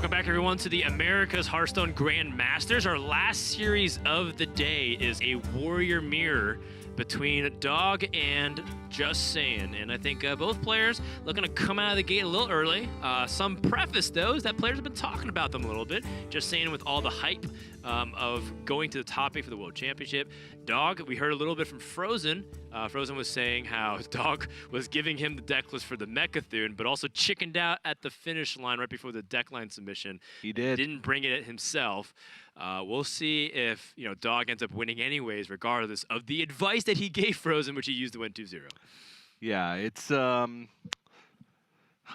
Welcome back, everyone, to the America's Hearthstone Grandmasters. Our last series of the day is a warrior mirror between Dog and justsaiyan, and I think both players looking to come out of the gate a little early. Some preface, though, is that players have been talking about them a little bit. justsaiyan with all the hype of going to the top 8 for the World Championship. Dog, we heard a little bit from Frozen. Frozen was saying how Dog was giving him the deck list for the Mechathune, but also chickened out at the finish line right before the deck line submission. He did. Didn't bring it himself. We'll see if Dog ends up winning anyways, regardless of the advice that he gave Frozen, which he used to win 2-0. Yeah, it's I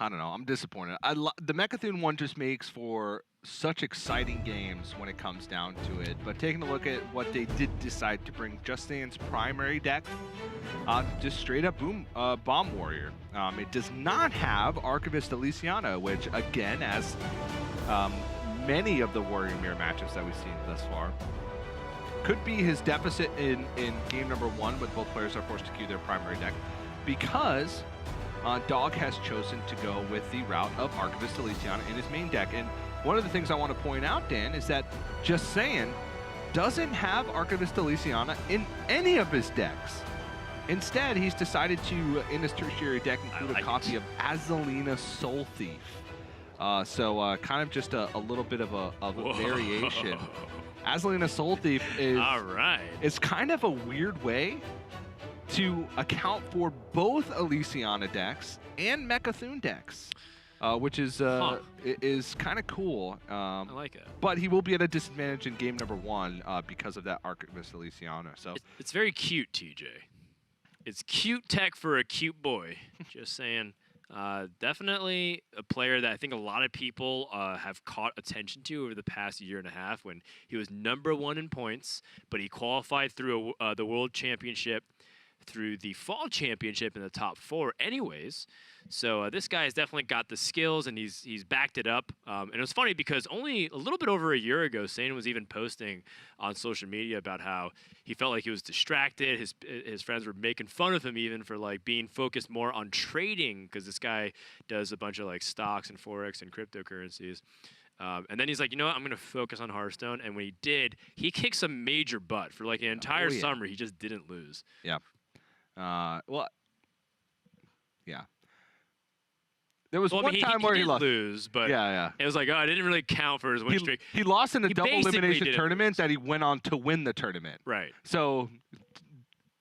don't know. I'm disappointed. The Mechathune one just makes for such exciting games when it comes down to it. But taking a look at what they did decide to bring, justsaiyan's primary deck, just straight up Bomb Warrior. It does not have Archivist Elysiana, which again, as many of the Warrior Mirror matchups that we've seen thus far, could be his deficit in game number 1 when both players are forced to queue their primary deck, because Dog has chosen to go with the route of Archivist Elysiana in his main deck. And one of the things I want to point out, Dan, is that justsaiyan doesn't have Archivist Elysiana in any of his decks. Instead, he's decided to, in his tertiary deck, include a copy of Azalina Soul Thief. So kind of just a little bit of a variation. Azalina Soul Thief is, it's kind of a weird way to account for both Elysiana decks and Mechathune decks, which is kind of cool. I like it. But he will be at a disadvantage in game number 1 because of that Archivist Elysiana. So it's very cute, TJ. It's cute tech for a cute boy. Just saying. Definitely a player that I think a lot of people have caught attention to over the past year and a half, when he was #1 in points, but he qualified through the World Championship, through the Fall Championship in the top 4 anyways. So this guy has definitely got the skills, and he's backed it up. And it was funny because only a little bit over a year ago, Saiyan was even posting on social media about how he felt like he was distracted. His friends were making fun of him even for like being focused more on trading, because this guy does a bunch of like stocks and Forex and cryptocurrencies. And then he's like, you know what, I'm going to focus on Hearthstone. And when he did, he kicked some major butt. For like an entire summer, he just didn't lose. Yeah. Well, yeah. There was one time where he lost. Lose, but it was like, oh, it didn't really count for his win streak. He lost in a double elimination tournament that he went on to win the tournament. Right. So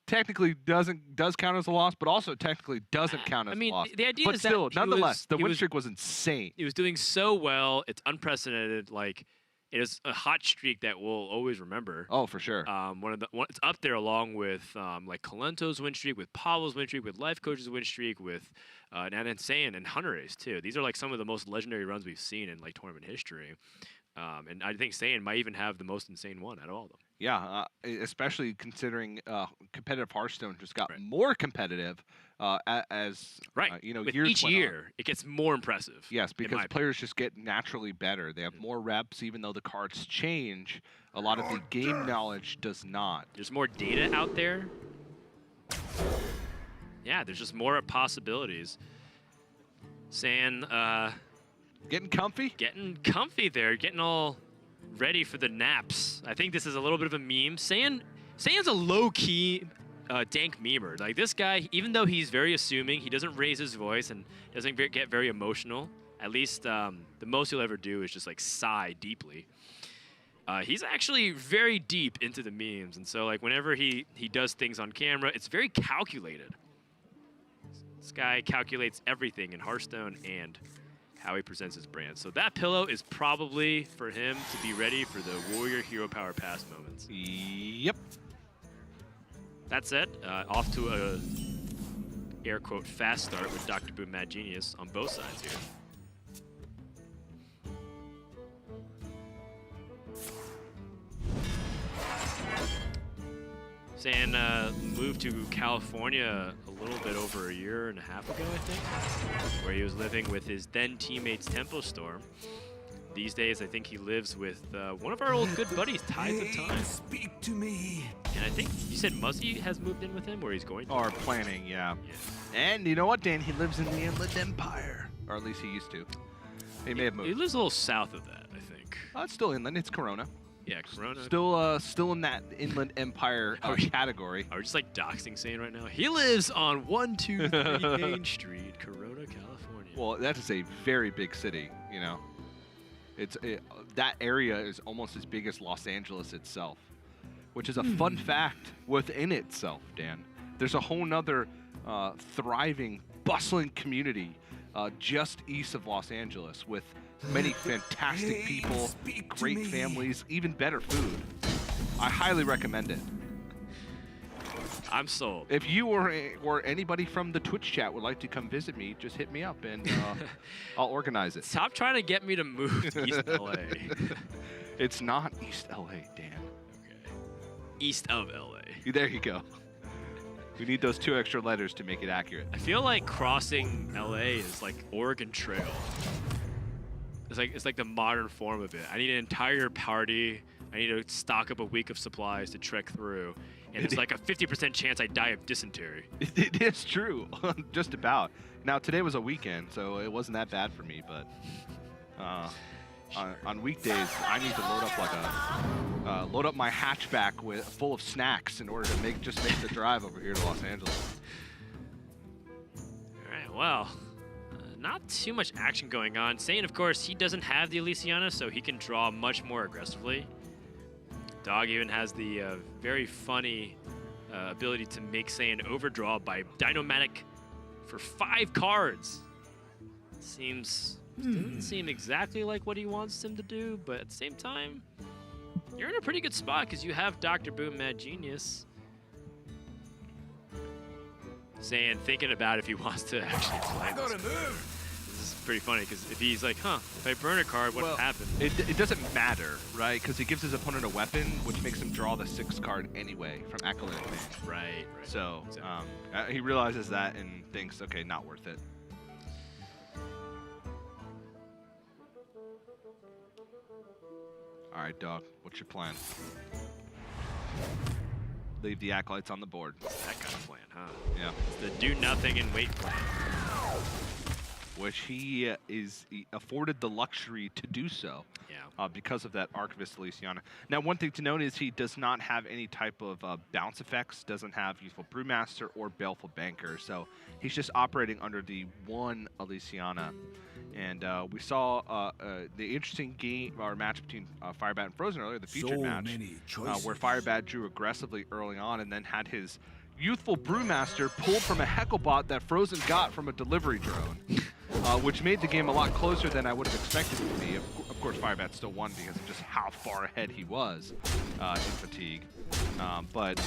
technically does count as a loss, but also technically doesn't count as a loss. The idea but is still, that nonetheless, the win streak was insane. He was doing so well. It's unprecedented. Like, it is a hot streak that we'll always remember. Oh, for sure. It's up there along with like Kalento's win streak, with Pablo's win streak, with Life Coach's win streak, with Saiyan and Hunter Ace too. These are like some of the most legendary runs we've seen in like tournament history. And I think Saiyan might even have the most insane one out of all of them. Yeah, especially considering competitive Hearthstone just got more competitive as with years each year, it gets more impressive. Yes, because players just get naturally better. They have more reps, even though the cards change. A lot of the game knowledge does not. There's more data out there. Yeah, there's just more possibilities. Saiyan, getting comfy? Getting comfy there, getting all ready for the naps. I think this is a little bit of a meme. Saiyan's a low-key dank memer. Like, this guy, even though he's very assuming, he doesn't raise his voice and doesn't get very emotional. At least the most he'll ever do is just like sigh deeply. He's actually very deep into the memes, and so like whenever he does things on camera, it's very calculated. This guy calculates everything in Hearthstone and how he presents his brand. So that pillow is probably for him to be ready for the Warrior Hero Power Pass moments. Yep. That said, off to a air quote fast start with Dr. Boom Mad Genius on both sides here. Saiyan moved to California a little bit over a year and a half ago, I think, where he was living with his then teammates Tempo Storm. These days, I think he lives with one of our old good buddies, Tides of Time. Speak to me. And I think you said Muzzy has moved in with him, or he's going to? Or planning, yeah. And you know what, Dan? He lives in the Inland Empire. Or at least he used to. He may have moved. He lives a little south of that, I think. It's still inland. It's Corona. Yeah, Corona. Still in that inland empire category. Are we just like doxing saying right now? He lives on 123 Main Street, Corona, California. Well, that is a very big city, you know. That area is almost as big as Los Angeles itself, which is a fun fact within itself, Dan. There's a whole nother thriving, bustling community just east of Los Angeles with many fantastic people, great families, even better food. I highly recommend it. I'm sold. If you or anybody from the Twitch chat would like to come visit me, just hit me up and I'll organize it. Stop trying to get me to move to East LA. It's not East LA, Dan. Okay. East of LA. There you go. We need those 2 extra letters to make it accurate. I feel like crossing LA is like Oregon Trail. It's like the modern form of it. I need an entire party. I need to stock up a week of supplies to trek through. And it's like a 50% chance I die of dysentery. It is true, just about. Now, today was a weekend, so it wasn't that bad for me, but on weekdays, I need to load up my hatchback full of snacks in order to make the drive over here to Los Angeles. All right, well, not too much action going on. Saiyan, of course, he doesn't have the Elysiana, so he can draw much more aggressively. Dog even has the very funny ability to make Saiyan overdraw by Dynomatic for 5 cards. Doesn't seem exactly like what he wants him to do, but at the same time, you're in a pretty good spot because you have Dr. Boom Mad Genius. Saiyan thinking about if he wants to actually play this. This is pretty funny because if he's like, if I burn a card, what happens? It doesn't matter, right? Because he gives his opponent a weapon, which makes him draw the 6th card anyway from Acolyte Man. Right. So he realizes that and thinks, okay, not worth it. All right, dog, what's your plan? Leave the Acolytes on the board. That kind of plan, huh? Yeah. It's the do nothing and wait plan. Which he afforded the luxury to do so. Yeah. Because of that Archivist Elysiana. Now, one thing to note is he does not have any type of bounce effects, doesn't have Youthful Brewmaster or Baleful Banker, so he's just operating under the 1 Elysiana. And we saw the interesting game or match between Firebat and Frozen earlier, the featured match, where Firebat drew aggressively early on and then had his Youthful Brewmaster pulled from a Hecklebot that Frozen got from a delivery drone, which made the game a lot closer than I would have expected it to be. Of course, Firebat still won because of just how far ahead he was in Fatigue. But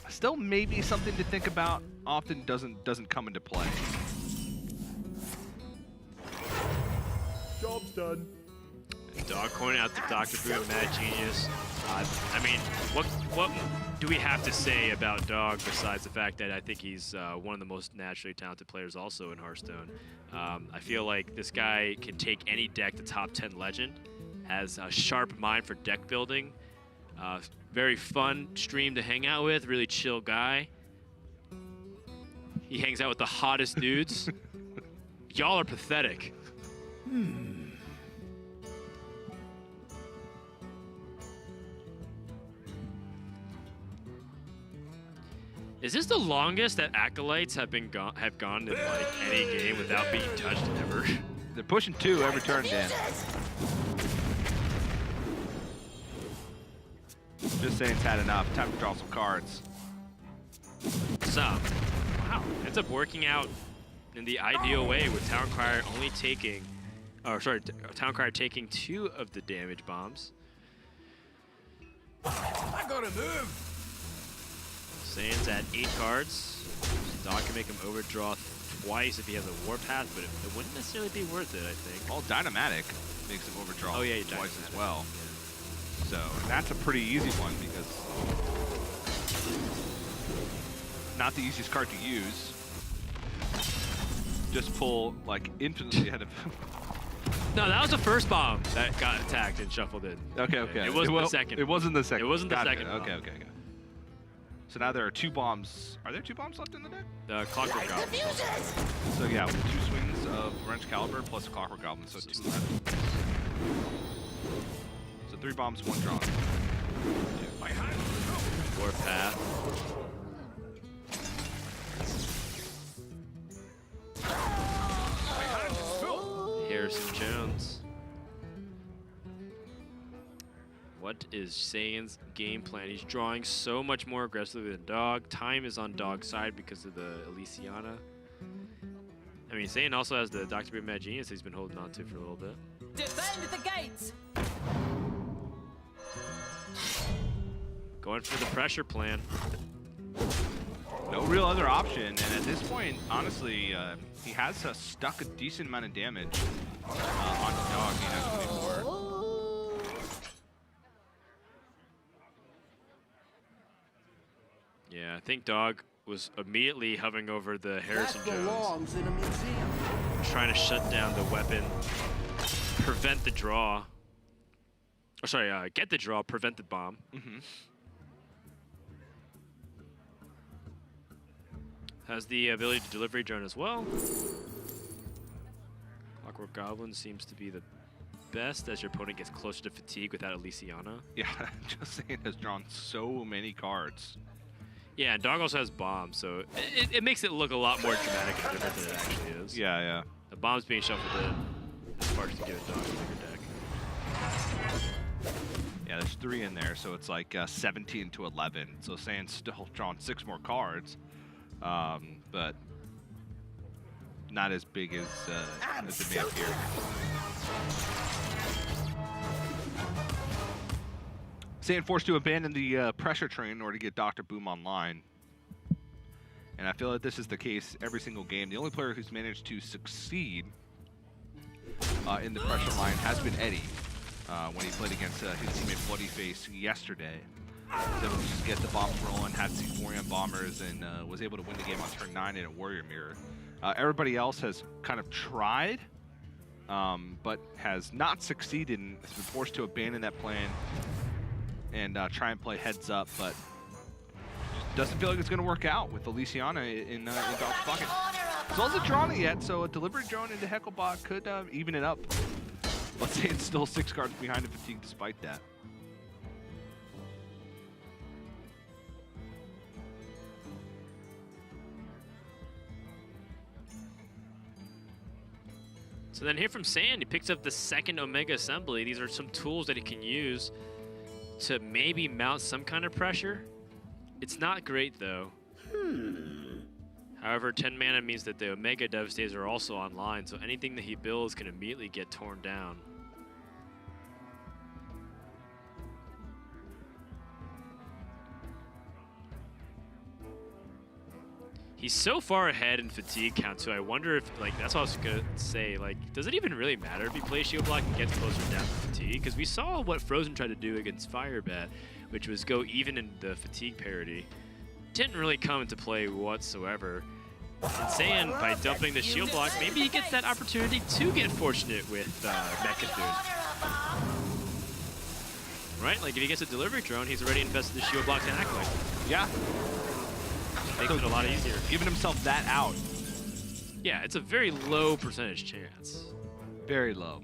still maybe something to think about. Often doesn't come into play. Job's done. Dog pointing out the Dr. Boom Mad Genius. I mean, what do we have to say about Dog besides the fact that I think he's one of the most naturally talented players also in Hearthstone? I feel like this guy can take any deck to top 10 Legend, has a sharp mind for deck building, very fun stream to hang out with, really chill guy. He hangs out with the hottest dudes. Y'all are pathetic. Is this the longest that Acolytes have gone in like any game without being touched ever? They're pushing 2 every turn, Dan. Just saying it's had enough. Time to draw some cards. Wow, ends up working out in the ideal way with Town Crier only taking, Town Crier taking 2 of the damage bombs. I gotta move. Saiyan's at 8 cards. Dog can make him overdraw twice if he has a Warpath, but it wouldn't necessarily be worth it, I think. Well, Dynomatic makes him overdraw twice as well. Yeah. So that's a pretty easy one because not the easiest card to use. Just pull like infinitely ahead of him. No, that was the first bomb that got attacked and shuffled in. Okay. It wasn't the second. It wasn't the second. It wasn't the Got second. it. Okay. So now there are 2 bombs. Are there 2 bombs left in the deck? The Clockwork Goblin. So yeah, with 2 swings of Wrench Caliber plus Clockwork Goblin, so 2 left. So 3 bombs, 1 drawn. Warpath. Harrison Jones. What is Saiyan's game plan? He's drawing so much more aggressively than Dog. Time is on Dog's side because of the Elysiana. I mean, Saiyan also has the Dr. Boom Mad Genius he's been holding on to for a little bit. Defend the gates! Going for the pressure plan. No real other option, and at this point, honestly, he has stuck a decent amount of damage onto Dog. He has 24. Yeah, I think Dog was immediately hovering over the Harrison Jones, belongs in a museum. trying to shut down the weapon, prevent the draw. Or sorry, get the draw, prevent the bomb. Has the ability to delivery drone as well. Clockwork Goblin seems to be the best as your opponent gets closer to fatigue without Elysiana. Yeah, just saying, has drawn so many cards. Yeah, and Dog also has bombs, so it makes it look a lot more dramatic and different than it actually is. Yeah, yeah. The bomb's being shuffled in. It sparks to give Dog a bigger deck. Yeah, there's 3 in there, so it's like 17 to 11. So Saiyan's still drawn 6 more cards, but not as big as it may appear. Saiyan forced to abandon the pressure train in order to get Dr. Boom online. And I feel that this is the case every single game. The only player who's managed to succeed in the pressure line has been Eddie when he played against his teammate Bloody Face yesterday. He was able to just get the bombs rolling, had C4 bombers, and was able to win the game on turn 9 in a Warrior Mirror. Everybody else has kind of tried, but has not succeeded and has been forced to abandon that plan and try and play heads up, but doesn't feel like it's going to work out with Elysiana in Dog's pocket. As well as a drawn it yet, so a delivery drone into Hecklebot could even it up. Let's say it's still 6 cards behind the fatigue despite that. So then here from Saiyan, he picks up the second Omega Assembly. These are some tools that he can use to maybe mount some kind of pressure. It's not great though. However, 10 mana means that the Omega Devastators are also online, so anything that he builds can immediately get torn down. He's so far ahead in fatigue count, so I wonder if, like, that's what I was gonna say, like, does it even really matter if he plays Shield Block and gets closer down to fatigue? Because we saw what Frozen tried to do against Firebat, which was go even in the fatigue parity. Didn't really come into play whatsoever. And Saiyan, by dumping the Shield Block, maybe he gets that opportunity to get fortunate with Mechathune. Right? Like, if he gets a delivery drone, he's already invested the Shield Block and Acolyte. Yeah. Makes it a lot easier. Giving himself that out. Yeah, it's a very low percentage chance. Very low.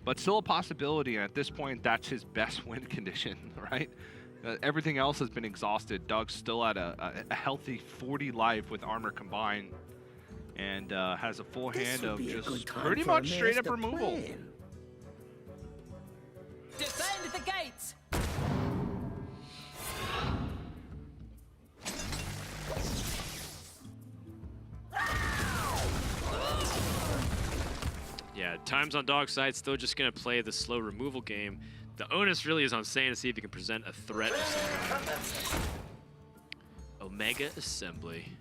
But still a possibility, and at this point, that's his best win condition, right? Everything else has been exhausted. Doug's still at a healthy 40 life with armor combined, and has a full hand of just pretty much straight up removal. Defend the gates! Yeah, time's on Dog's side, still just gonna play the slow removal game. The onus really is on Saiyan to see if he can present a threat of some kind. Omega Assembly.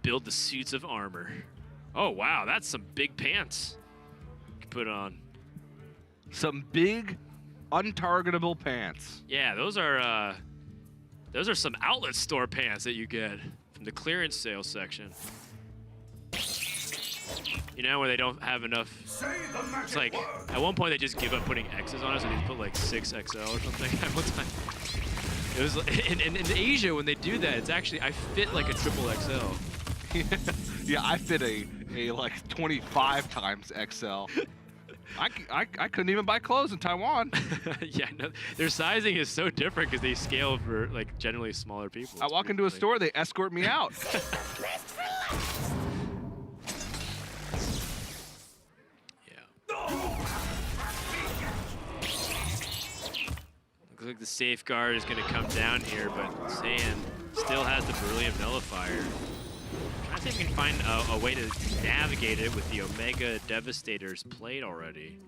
Build the suits of armor. Oh wow, that's some big pants you can put on. Some big, untargetable pants. Yeah, those are some outlet store pants that you get from the clearance sales section. You know, where they don't have enough. It's like, at one point they just give up putting X's on it, so they just put like 6XL or something at one time. It was in Asia when they do that. It's actually I fit like a triple XL. Yeah, I fit a like 25 times XL. I couldn't even buy clothes in Taiwan. Yeah, no, their sizing is so different because they scale for like generally smaller people. I It's walk pretty into a funny. store, they escort me out. Yeah. Looks like the safeguard is going to come down here, but Saiyan still has the Beryllium Nullifier. Trying to see if we can find a way to navigate it with the Omega Devastators played already.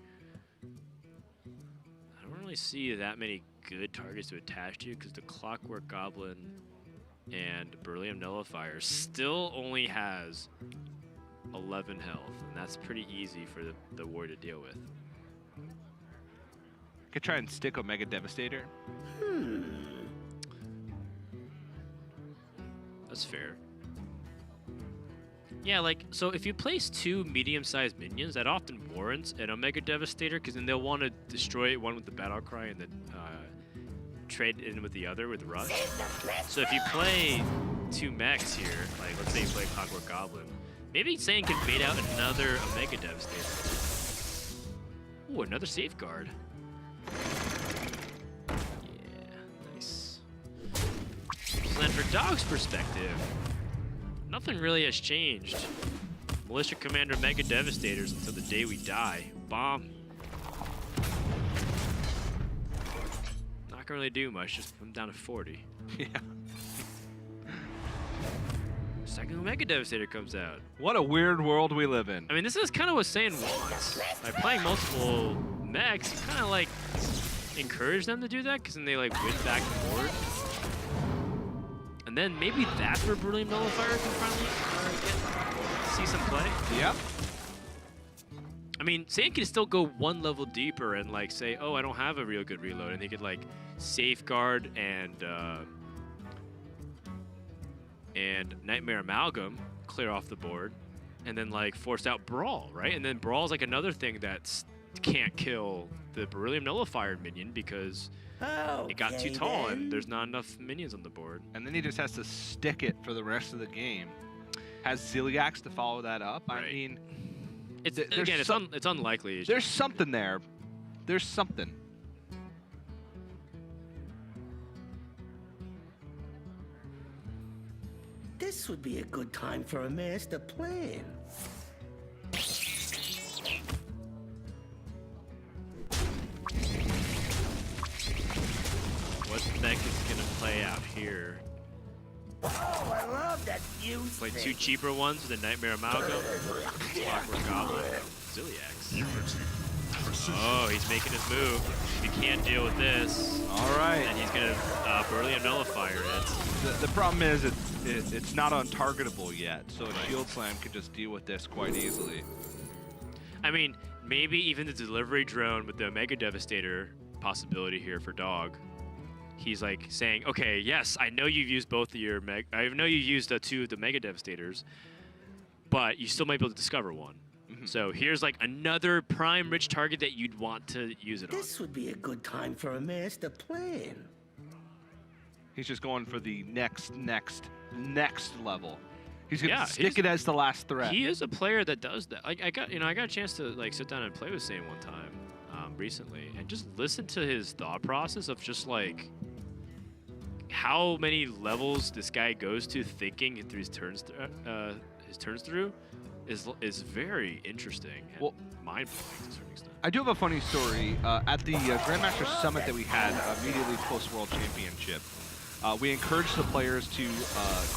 I don't really see that many good targets to attach to because the Clockwork Goblin and Beryllium Nullifier still only has 11 health, and that's pretty easy for the warrior to deal with. Could try and stick Omega Devastator. That's fair. Yeah, like, so if you place 2 medium-sized minions, that often warrants an Omega Devastator, because then they'll want to destroy one with the Battle Cry and then trade in with the other with Rush. So if you play 2 mechs here, like, let's say you play Clockwork Goblin, maybe Saiyan can bait out another Omega Devastator. Ooh, another Safeguard. Yeah, nice. So then for Dog's perspective, nothing really has changed. Militia Commander Mega Devastators until the day we die. Bomb. Not gonna really do much, just put them down to 40. Yeah. Second Mega Devastator comes out. What a weird world we live in. I mean, this is kind of what Saiyan wants. By playing multiple mechs, you kind of like encourage them to do that, because then they like win back the board. And then maybe that's where Beryllium Nullifier can finally see some play. Yep. I mean, Saiyan can still go one level deeper and like say, oh, I don't have a real good reload, and he could like Safeguard and Nightmare Amalgam clear off the board, and then like force out Brawl, right? And then Brawl's like another thing that can't kill the Beryllium Nullifier minion because it got too tall and there's not enough minions on the board. And then he just has to stick it for the rest of the game. Has Ziliax to follow that up? Right. I mean, It's there's again, it's unlikely. there's something there. There's something. This would be a good time for a master plan. What mech is gonna play out here? Oh, I love that fuse Play thing. 2 cheaper ones, the Nightmare Amalgam, Clockwork Goblin, Ziliax. Oh, he's making his move. If he can't deal with this, All right. then he's gonna Beryllium Nullifier it. The problem is it's not untargetable yet, so a Shield Slam could just deal with this quite easily. I mean, maybe even the delivery drone with the Omega Devastator possibility here for Dog. He's like saying, okay, yes, I know you've used both of your I know you used 2 of the Mega Devastators, but you still might be able to discover one. So here's like another prime rich target that you'd want to use it on. This would be a good time for a master plan. He's just going for the next level. He's gonna Yeah, stick it as the last threat. He is a player that does that. Like I got a chance to like sit down and play with Saiyan one time recently, and just listen to his thought process of just like how many levels this guy goes to thinking through his turns through is very interesting and Well, mind-blowing to a certain extent. I do have a funny story. At the Grandmasters Summit that we had immediately post-World Championship, we encouraged the players to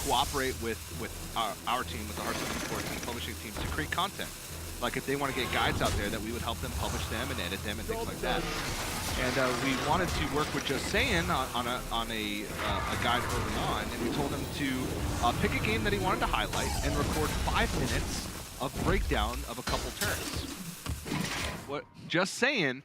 cooperate with our team, with the Hearthstone Esports and publishing teams, to create content. Like if they want to get guides out there, that we would help them publish them and edit them and things like that. And we wanted to work with Just Saiyan on a guide early on, and we told him to pick a game that he wanted to highlight and record 5 minutes of breakdown of a couple turns. What Just Saiyan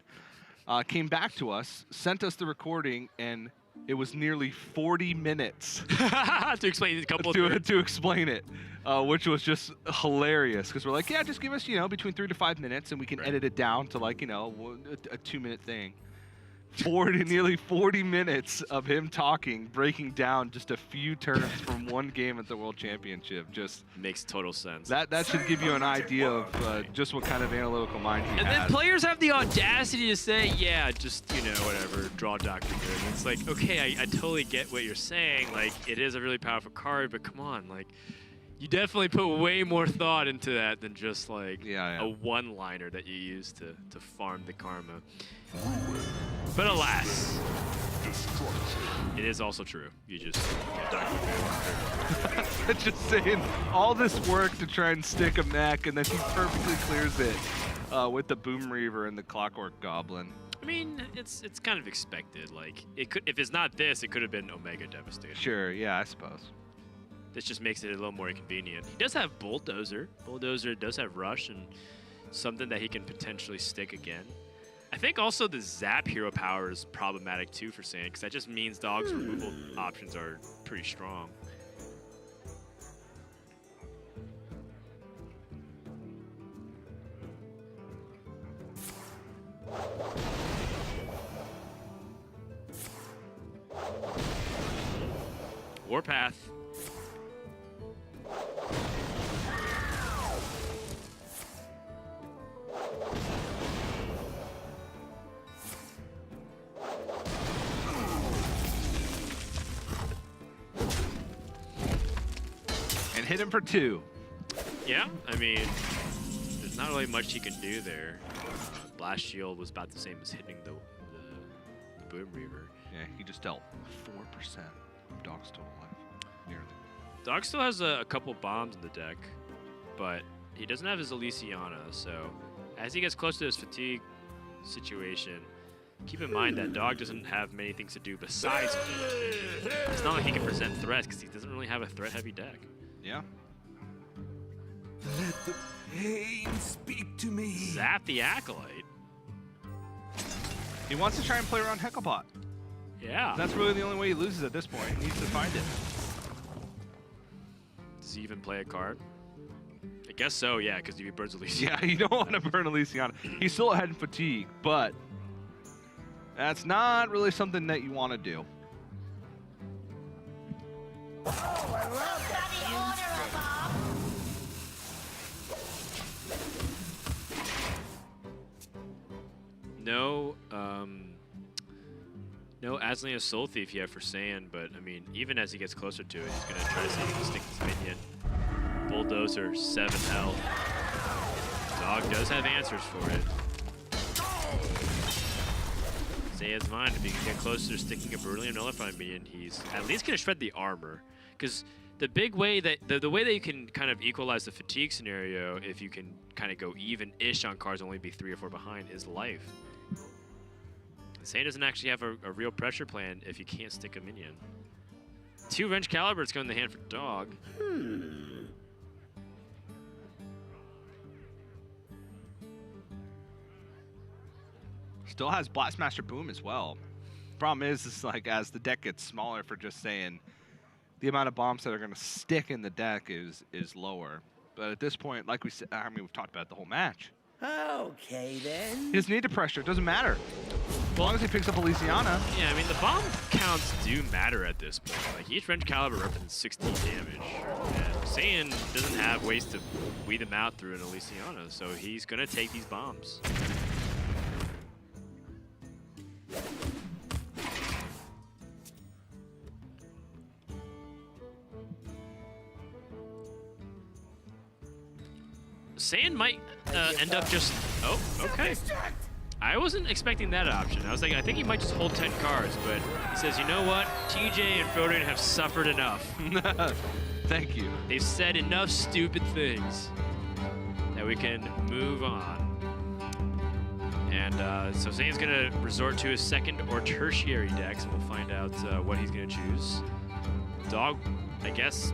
came back to us, sent us the recording, and it was nearly 40 minutes To explain a couple of turns. to explain it, which was just hilarious. Because we're like, yeah, just give us between 3 to 5 minutes, and we can Right. edit it down to like a 2-minute thing. nearly 40 minutes of him talking, breaking down just a few terms from one game at the World Championship. Just Makes total sense. that should give you an idea of just what kind of analytical mind he And has. then players have the audacity to say, yeah, just, you know, whatever, draw Dr. Doom. It's like, okay, I totally get what you're saying. Like, it is a really powerful card, but come on, like, you definitely put way more thought into that than just, like, Yeah. a one-liner that you use to farm the karma. But alas, it is also true. You just get Dr. Doom. Just saying all this work to try and stick a mech, and then he perfectly clears it with the Boom Reaver and the Clockwork Goblin. I mean, it's kind of expected. Like, it could, if it's not this, it could have been Omega Devastator. Sure, yeah, I suppose. This just makes it a little more inconvenient. He does have Bulldozer. Bulldozer does have Rush and something that he can potentially stick again. I think also the Zap hero power is problematic too for Saiyan, because that just means Dog's removal options are pretty strong. Warpath. And hit him for 2. Yeah, I mean, there's not really much he can do there. Blast Shield was about the same as hitting the Boom Reaver. Yeah, he just dealt 4% of Dog's total life. Nearly. Dog still has a couple bombs in the deck, but he doesn't have his Elysiana, so as he gets close to his fatigue situation, keep in mind that Dog doesn't have many things to do besides it. It's not like he can present threats, because he doesn't really have a threat-heavy deck. Yeah. Let the pain speak to me. Zap the Acolyte. He wants to try and play around Hecklebot. Yeah. That's really the only way he loses at this point. He needs to find it. Does he even play a card? I guess so, yeah, because if he burns Elysiana. Yeah, you don't want to burn Elysiana. He's still ahead in fatigue, but that's not really something that you want to do. No Aslian Soul Thief yet for Saiyan, but I mean, even as he gets closer to it, he's gonna try to see if he can stick his minion. Bulldozer, 7 health. Dog does have answers for it. Saiyan's mind, if he can get closer to sticking a brutally nullified minion, he's at least gonna shred the armor. Because the big way that the way that you can kind of equalize the fatigue scenario, if you can kind of go even-ish on cards, only be 3 or 4 behind, is life. Saiyan doesn't actually have a real pressure plan if you can't stick a minion. 2 Wrench Calibers go in the hand for Dog. Still has Blastmaster Boom as well. Problem is like as the deck gets smaller for just saying, the amount of bombs that are going to stick in the deck is lower. But at this point, like we said, I mean, we've talked about it the whole match. Okay, then. He doesn't need to pressure. It doesn't matter. As long as he picks up Elysiana. Yeah, I mean, the bomb counts do matter at this point. Like, each Wrench Caliber represents 16 damage. And Saiyan doesn't have ways to weed them out through an Elysiana, so he's going to take these bombs. Saiyan might end up just... Oh, okay. I wasn't expecting that option. I was like, I think he might just hold 10 cards, but he says, you know what? TJ and Frodin have suffered enough. Thank you. They've said enough stupid things that we can move on. And so Saiyan's going to resort to his second or tertiary decks, and we'll find out what he's going to choose. Dog, I guess...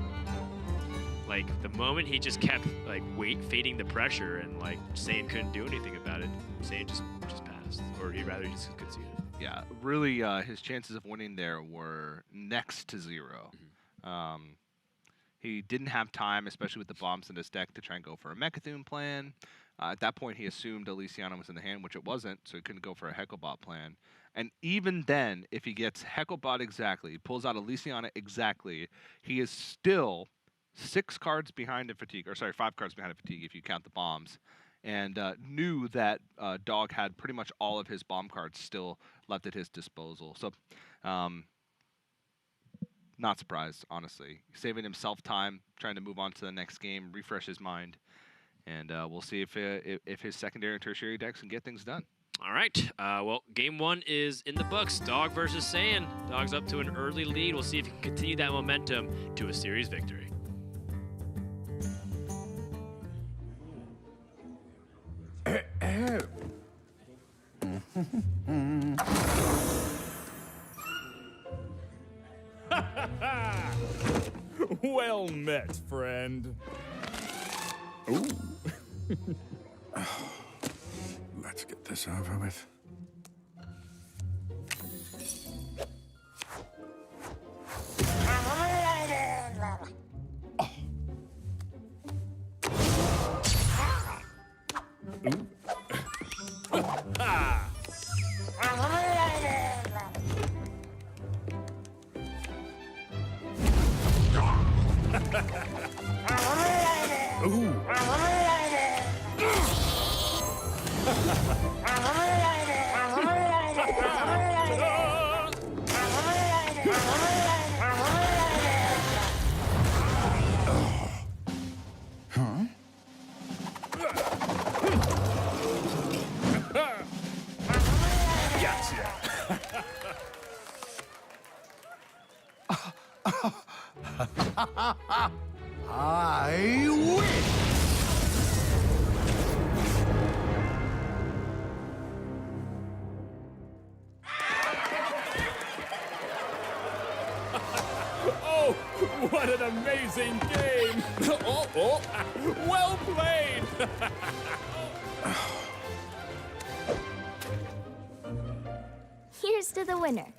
Like, the moment he just kept, like, fading the pressure and, like, Saiyan couldn't do anything about it, Saiyan just passed. Or he'd rather just conceded. Yeah, really, his chances of winning there were next to 0. He didn't have time, especially with the bombs in his deck, to try and go for a Mechathune plan. At that point, he assumed Elysiana was in the hand, which it wasn't, so he couldn't go for a Hecklebot plan. And even then, if he gets Hecklebot exactly, pulls out a Elysiana exactly, he is still 6 cards behind in Fatigue, or sorry, 5 cards behind in Fatigue if you count the bombs. And knew that Dog had pretty much all of his bomb cards still left at his disposal. So, not surprised, honestly. Saving himself time, trying to move on to the next game, refresh his mind, and we'll see if his secondary and tertiary decks can get things done. All right. Well, game 1 is in the books. Dog versus Saiyan. Dog's up to an early lead. We'll see if he can continue that momentum to a series victory. Well met, friend. Ooh. Let's get this over with. I win! Oh, what an amazing game! Oh, well played! Here's to the winner.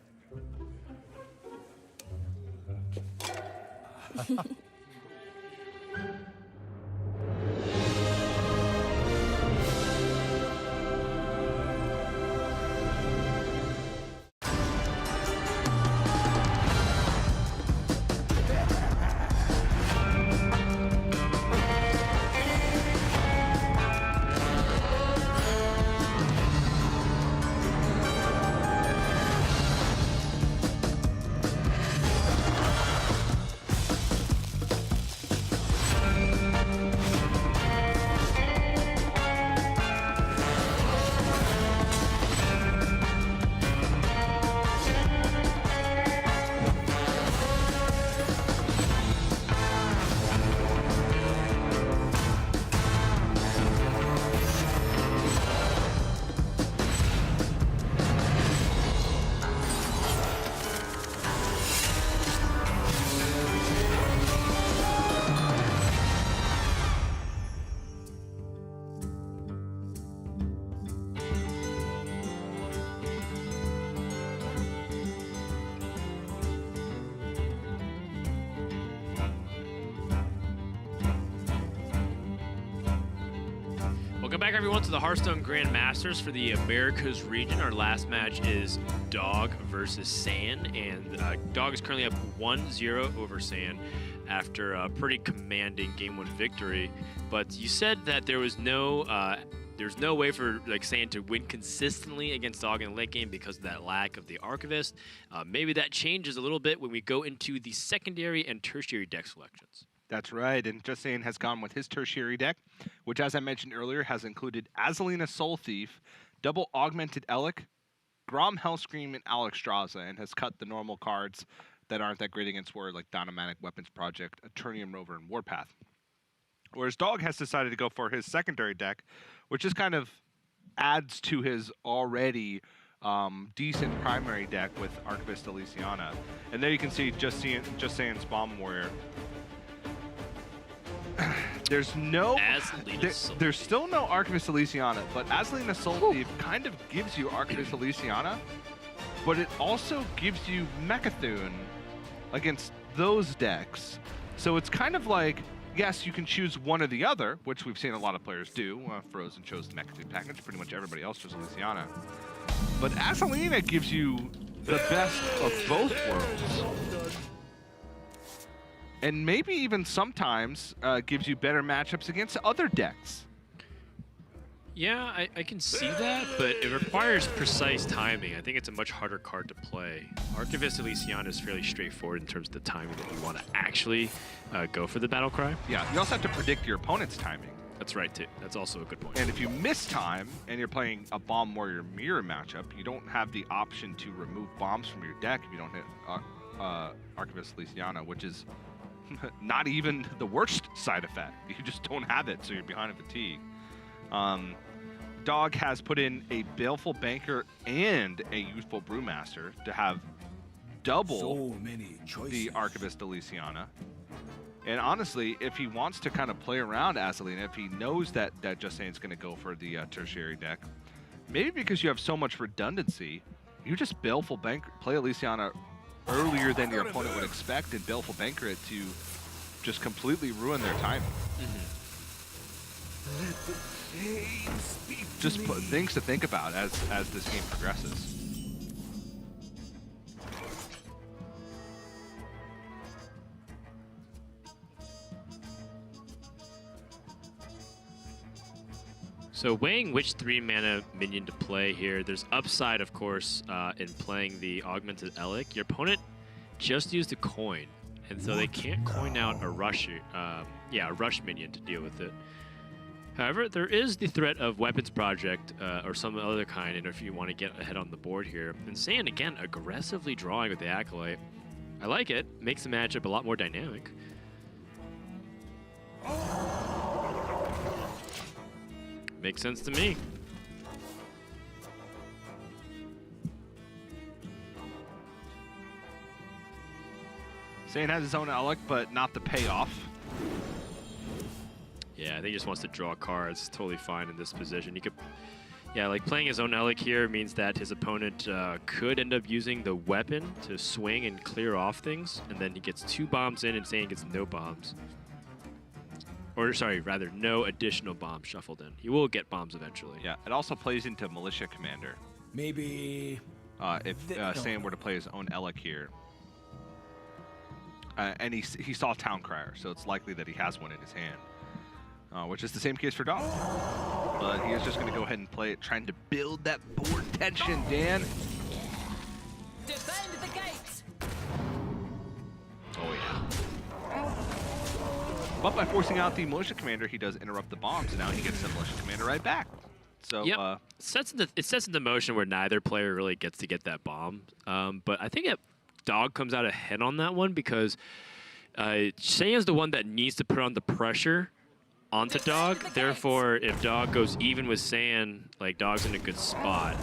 Welcome back, everyone, to the Hearthstone Grandmasters for the Americas region. Our last match is Dog versus Saiyan, and Dog is currently up 1-0 over Saiyan after a pretty commanding Game 1 victory. But you said that there's no way for Saiyan to win consistently against Dog in the late game because of that lack of the Archivist. Maybe that changes a little bit when we go into the secondary and tertiary deck selections. That's right, and Just Saying has gone with his tertiary deck, which, as I mentioned earlier, has included Azalina Soul Thief, Double Augmented Elic, Grom Hellscream, and Alexstrasza, and has cut the normal cards that aren't that great against Warrior, like Dynamic Weapons Project, Eternium Rover, and Warpath. Whereas Dog has decided to go for his secondary deck, which just kind of adds to his already decent primary deck with Archivist Elysiana. And there you can see Just Saying's Bomb Warrior. There's still no Archivist Elysiana, but Azalina Soul Thief kind of gives you Archivist Elysiana, but it also gives you Mechathune against those decks. So it's kind of like, yes, you can choose one or the other, which we've seen a lot of players do. Frozen chose the Mechathune package. Pretty much everybody else chose Elysiana. But Asalina gives you the best of both worlds. And maybe even sometimes gives you better matchups against other decks. Yeah, I can see that, but it requires precise timing. I think it's a much harder card to play. Archivist Elysiana is fairly straightforward in terms of the timing that you want to actually go for the battle cry. Yeah, you also have to predict your opponent's timing. That's right, too. That's also a good point. And if you miss time and you're playing a Bomb Warrior Mirror matchup, you don't have the option to remove bombs from your deck if you don't hit Archivist Elysiana, which is not even the worst side effect. You just don't have it, so you're behind a fatigue. Dog has put in a Baleful Banker and a Youthful Brewmaster to have double So many choices. the Archivist Elysiana. And honestly, if he wants to kind of play around Asalina, if he knows that Just Sayyan's going to go for the tertiary deck, maybe because you have so much redundancy, you just Baleful Banker, play Elysiana earlier than your opponent would expect, and Baleful Banker it to just completely ruin their timing. Just things to think about as this game progresses. So weighing which 3-mana minion to play here, there's upside, of course, in playing the Augmented Elic. Your opponent just used a coin, and so they can't coin out a rush, a rush minion to deal with it. However, there is the threat of Weapons Project or some other kind, and if you want to get ahead on the board here. And Saiyan, again, aggressively drawing with the Acolyte. I like it. Makes the matchup a lot more dynamic. Makes sense to me. Saiyan has his own Alec, but not the payoff. Yeah, I think he just wants to draw cards. Totally fine in this position. He could, yeah, like playing his own Elic here means that his opponent could end up using the weapon to swing and clear off things, and then he gets 2 bombs in, and Saiyan gets no bombs. Or, sorry, rather, no additional bombs shuffled in. He will get bombs eventually. Yeah, it also plays into Militia Commander. Maybe. If Saiyan were to play his own Elic here. And he saw Town Crier, so it's likely that he has one in his hand. Which is the same case for Dog. But he is just going to go ahead and play it, trying to build that board tension, Dan. Defend the gates. Oh, yeah. But by forcing out the Militia Commander, he does interrupt the bombs, and now he gets the Militia Commander right back. So, yep. It sets into motion where neither player really gets to get that bomb. But I think Dog comes out ahead on that one because Saiyan's the one that needs to put on the pressure onto Dog. Therefore, if Dog goes even with Saiyan, like, Dog's in a good spot.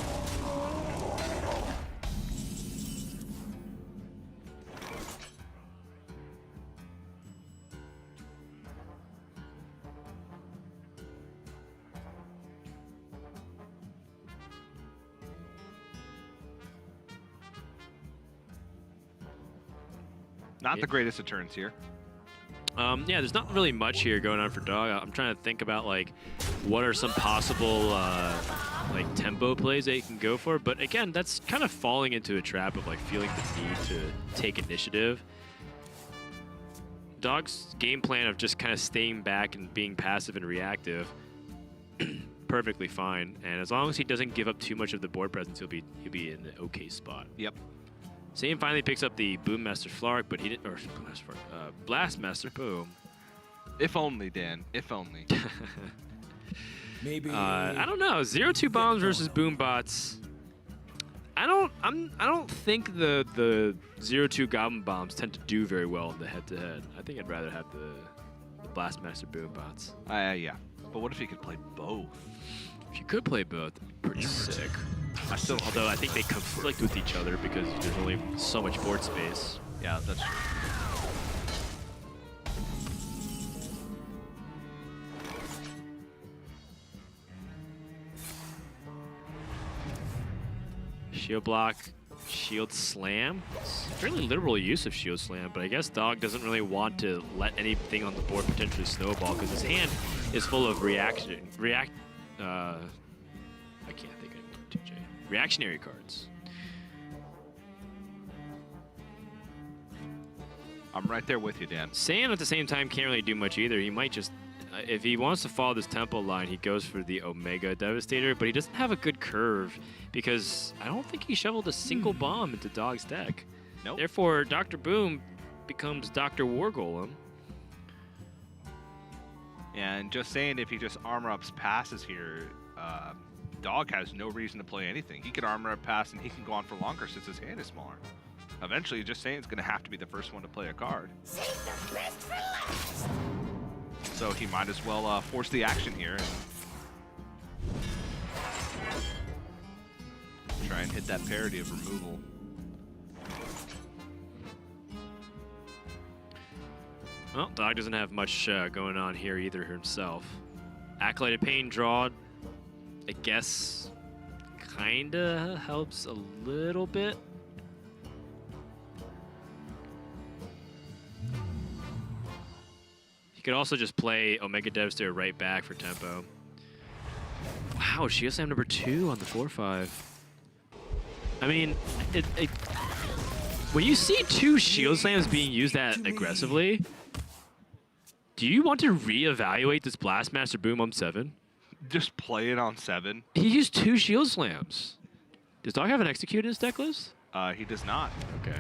Not the greatest of turns here. Yeah, there's not really much here going on for Dog. I'm trying to think about, like, what are some possible, like, tempo plays that you can go for. But, again, that's kind of falling into a trap of, like, feeling the need to take initiative. Dog's game plan of just kind of staying back and being passive and reactive, perfectly fine. And as long as he doesn't give up too much of the board presence, he'll be in an okay spot. Yep. Saiyan finally picks up the Boommaster Flark, but he didn't, or Blastmaster, boom. If only, Dan. If only. Maybe. I don't know. 0-2 bombs versus Boombots. I don't think the 0-2 Goblin bombs tend to do very well in the head-to-head. I think I'd rather have the Blastmaster Boombots. Yeah. But what if he could play both? If you could play both, that'd be pretty sick. Although I think they conflict with each other because there's only so much board space. Yeah, that's true. Shield block, shield slam. It's a fairly literal use of shield slam, but I guess Dog doesn't really want to let anything on the board potentially snowball because his hand is full of reaction. I can't think anymore, TJ. reactionary cards. I'm right there with you, Dan. Sam at the same time can't really do much either. He might just, if he wants to follow this tempo line, he goes for the Omega Devastator, but he doesn't have a good curve because I don't think he shoveled a single bomb into Dog's deck. Nope. Therefore, Dr. Boom becomes Dr. War Golem. And just saying, if he just armor ups passes here, Dog has no reason to play anything. He could armor up pass and he can go on for longer since his hand is smaller. Eventually, just saying, it's going to have to be the first one to play a card. Save the best for last. So he might as well force the action here and try and hit that parity of removal. Well, Dog doesn't have much going on here either himself. Acolyte of Pain draw, I guess, kinda helps a little bit. He could also just play Omega Devastator right back for tempo. Wow, Shield Slam number 2 on the 4/5. I mean, when you see 2 Shield Slams being used that aggressively, do you want to reevaluate this Blastmaster Boom on 7? Just play it on 7. He used 2 Shield Slams. Does Dog have an Execute in his deck list? He does not. Okay.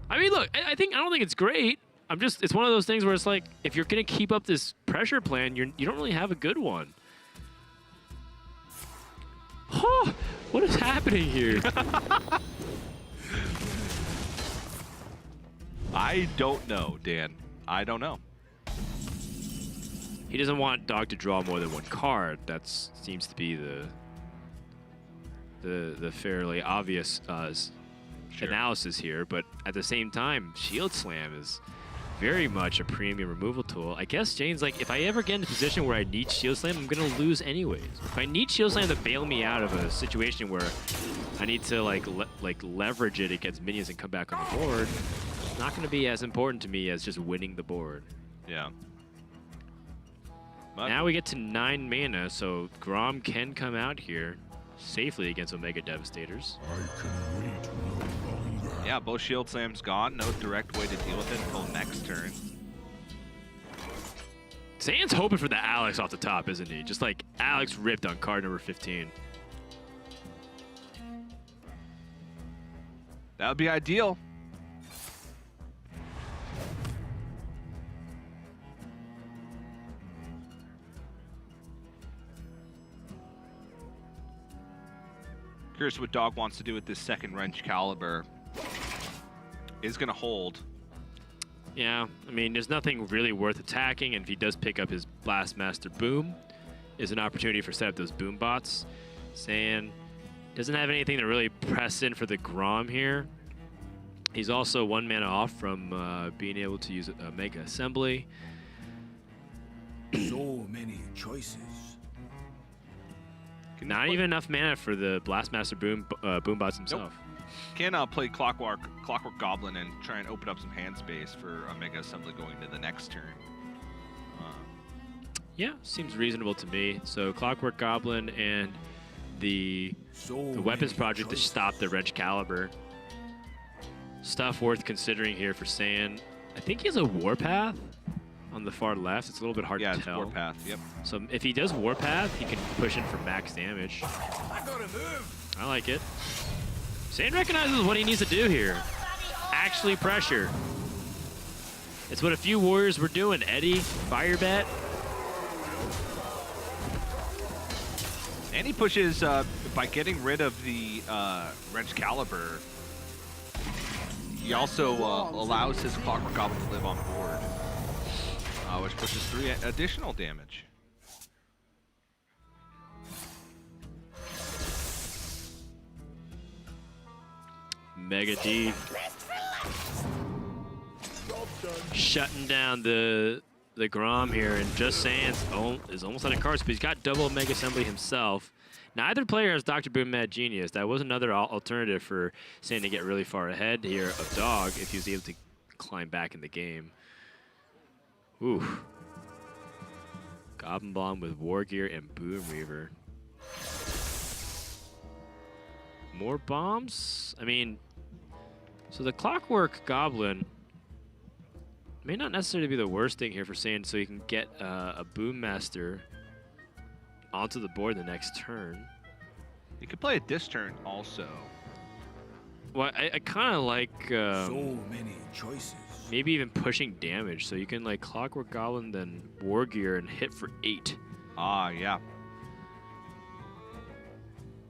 I mean, look, I don't think it's great. It's one of those things where it's like, if you're gonna keep up this pressure plan, you don't really have a good one. Oh, what is happening here? I don't know, Dan. I don't know. He doesn't want Dog to draw more than one card. That seems to be the fairly obvious analysis here. But at the same time, Shield Slam is very much a premium removal tool. I guess Jane's like, if I ever get in a position where I need Shield Slam, I'm gonna lose anyways. If I need Shield Slam to bail me out of a situation where I need to like leverage it against minions and come back on the board, it's not gonna be as important to me as just winning the board. Yeah. But Now we get to 9 mana, so Grom can come out here safely against Omega Devastators. yeah, both Shield Slams gone. No direct way to deal with it until next turn. Zan's hoping for the Alex off the top, isn't he? Just like Alex ripped on card number 15. That would be ideal. Curious what Dog wants to do with this second Wrench Caliber. Is going to hold. Yeah, I mean, there's nothing really worth attacking, and if he does pick up his Blastmaster Boom, is an opportunity for set up those Boom bots. Zan doesn't have anything to really press in for the Grom here. He's also 1 mana off from being able to use Mega Assembly. So many choices. Not even enough mana for the Blastmaster Boom bots himself. Can play Clockwork Goblin and try and open up some hand space for a Mega Assembly going to the next turn. Yeah, seems reasonable to me. So Clockwork Goblin and the Weapons Project to stop the Wrench Caliber. Stuff worth considering here for Saiyan. I think he has a Warpath on the far left. It's a little bit hard to tell. Yeah, it's Warpath, yep. So if he does Warpath, he can push in for max damage. I gotta move. I like it. Saiyan recognizes what he needs to do here. Actually pressure. It's what a few warriors were doing. Eddie, Fire Bet. And he pushes, by getting rid of the Wrench Caliber, he also allows his Clockwork Goblin to live on board, which pushes 3 additional damage. Mega D. Shutting down the Grom here, and Just Saiyan is almost out of cards, but he's got double Mega Assembly himself. Neither player has Dr. Boom Mad Genius. That was another alternative for Saiyan to get really far ahead here of Dog if he was able to climb back in the game. Ooh. Goblin Bomb with War Gear and Boom Reaver. more bombs? I mean, so the Clockwork Goblin may not necessarily be the worst thing here for Saiyan, so you can get a Boom Master onto the board the next turn. You could play it this turn also. Well, I kind of like So many choices. maybe even pushing damage, so you can like Clockwork Goblin, then War Gear, and hit for 8. Ah, yeah.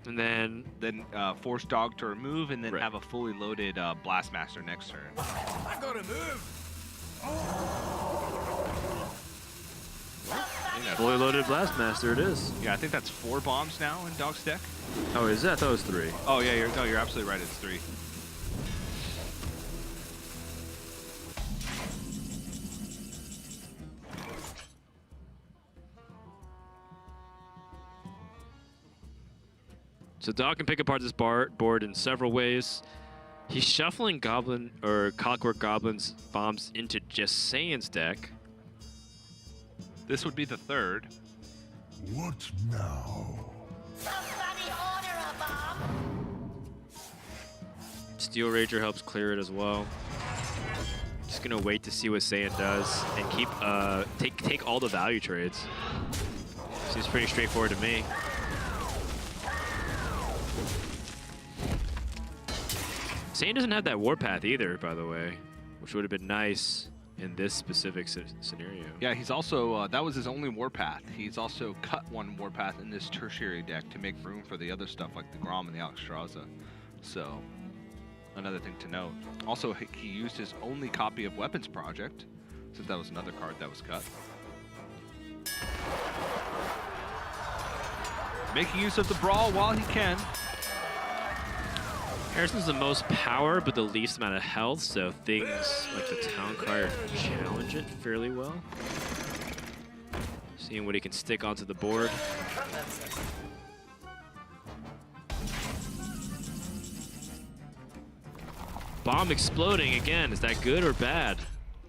And then Then force Dog to remove, and then Right. have a fully loaded Blastmaster next turn. I gotta move. fully loaded Blastmaster it is. Yeah, I think that's 4 bombs now in Dog's deck. Oh, is that? I thought it was 3. Oh yeah, you're absolutely right. It's 3. So Dog can pick apart this board in several ways. He's shuffling Goblin or Clockwork Goblin's bombs into just Saiyan's deck. This would be the 3rd. What now? Somebody order a bomb. Steel Rager helps clear it as well. Just gonna wait to see what Saiyan does and keep take all the value trades. Seems pretty straightforward to me. Saiyan doesn't have that Warpath either, by the way, which would have been nice in this specific scenario. Yeah, he's also that was his only Warpath. He's also cut 1 Warpath in this tertiary deck to make room for the other stuff like the Grom and the Alexstrasza. So, another thing to note. Also, he used his only copy of Weapons Project, since that was another card that was cut. Making use of the Brawl while he can. Harrison's the most power, but the least amount of health, so things like the Town Crier challenge it fairly well. Seeing what he can stick onto the board. Bomb exploding again. Is that good or bad?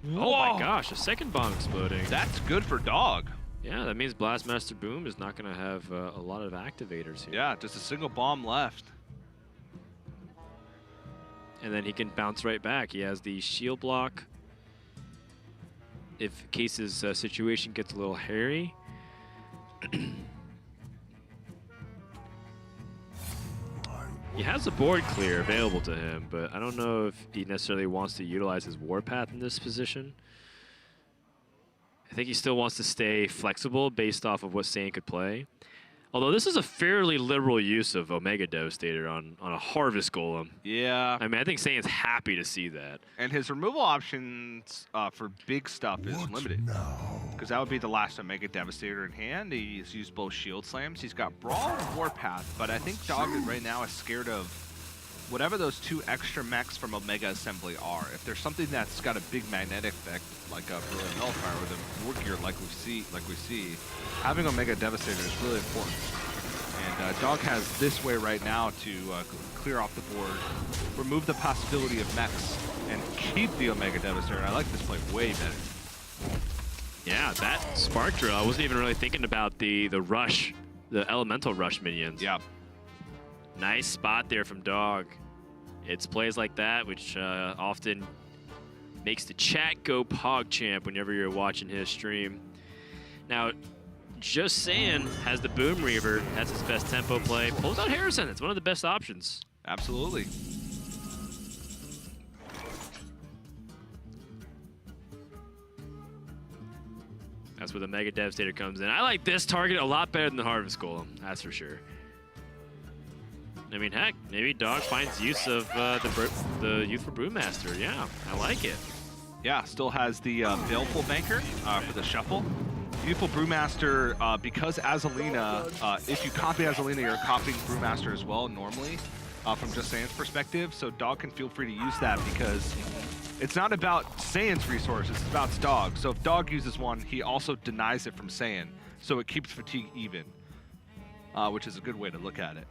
Oh my Whoa. gosh, a second bomb exploding. That's good for Dog. Yeah, that means Blastmaster Boom is not going to have a lot of activators here. Yeah, just a single bomb left. And then he can bounce right back. He has the shield block. If Case's situation gets a little hairy. He has the board clear available to him, but I don't know if he necessarily wants to utilize his Warpath in this position. I think he still wants to stay flexible based off of what Saiyan could play. Although this is a fairly liberal use of Omega Devastator on a Harvest Golem. Yeah. I mean, I think Saiyan's happy to see that. And his removal options for big stuff is limited. Because that would be the last Omega Devastator in hand. He's used both Shield Slams. He's got Brawl and Warpath, but I think Dog right now is scared of whatever those 2 extra mechs from Omega Assembly are. If there's something that's got a big magnetic effect, like a Brilliant Nullifier with a War Gear like we see, having Omega Devastator is really important. And Dog has this way right now to clear off the board, remove the possibility of mechs, and keep the Omega Devastator. And I like this play way better. Yeah, that Spark Drill, I wasn't even really thinking about the rush, the Elemental Rush minions. Yeah. Nice spot there from Dog. It's plays like that which often makes the chat go PogChamp whenever you're watching his stream. Now, Just Saiyan has the Boom Reaver. That's his best tempo play. Pulls out Harrison. It's one of the best options. Absolutely. That's where the Mega Devastator comes in. I like this target a lot better than the Harvest Golem. That's for sure. I mean, heck, maybe Dog finds use of the Youthful Brewmaster. Yeah, I like it. Yeah, still has the Baleful Banker for the shuffle. Youthful Brewmaster, because Azalina, if you copy Azalina, you're copying Brewmaster as well normally from Just Saiyan's perspective. So Dog can feel free to use that because it's not about Saiyan's resources, it's about Dog. So if Dog uses one, he also denies it from Saiyan. So it keeps fatigue even, which is a good way to look at it.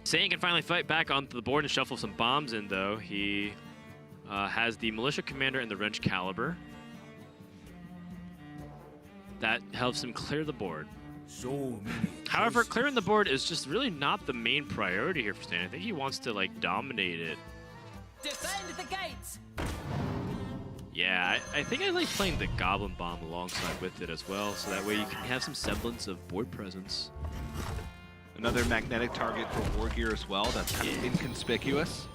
Saiyan can finally fight back onto the board and shuffle some bombs in, though. He has the Militia Commander and the Wrench Caliber. That helps him clear the board. So many. However, choices. clearing the board is just really not the main priority here for Stan. I think he wants to like dominate it. Defend the gates! Yeah, I think I like playing the Goblin Bomb alongside with it as well, so that way you can have some semblance of board presence. Another magnetic target for War Gear as well. That's kind of inconspicuous.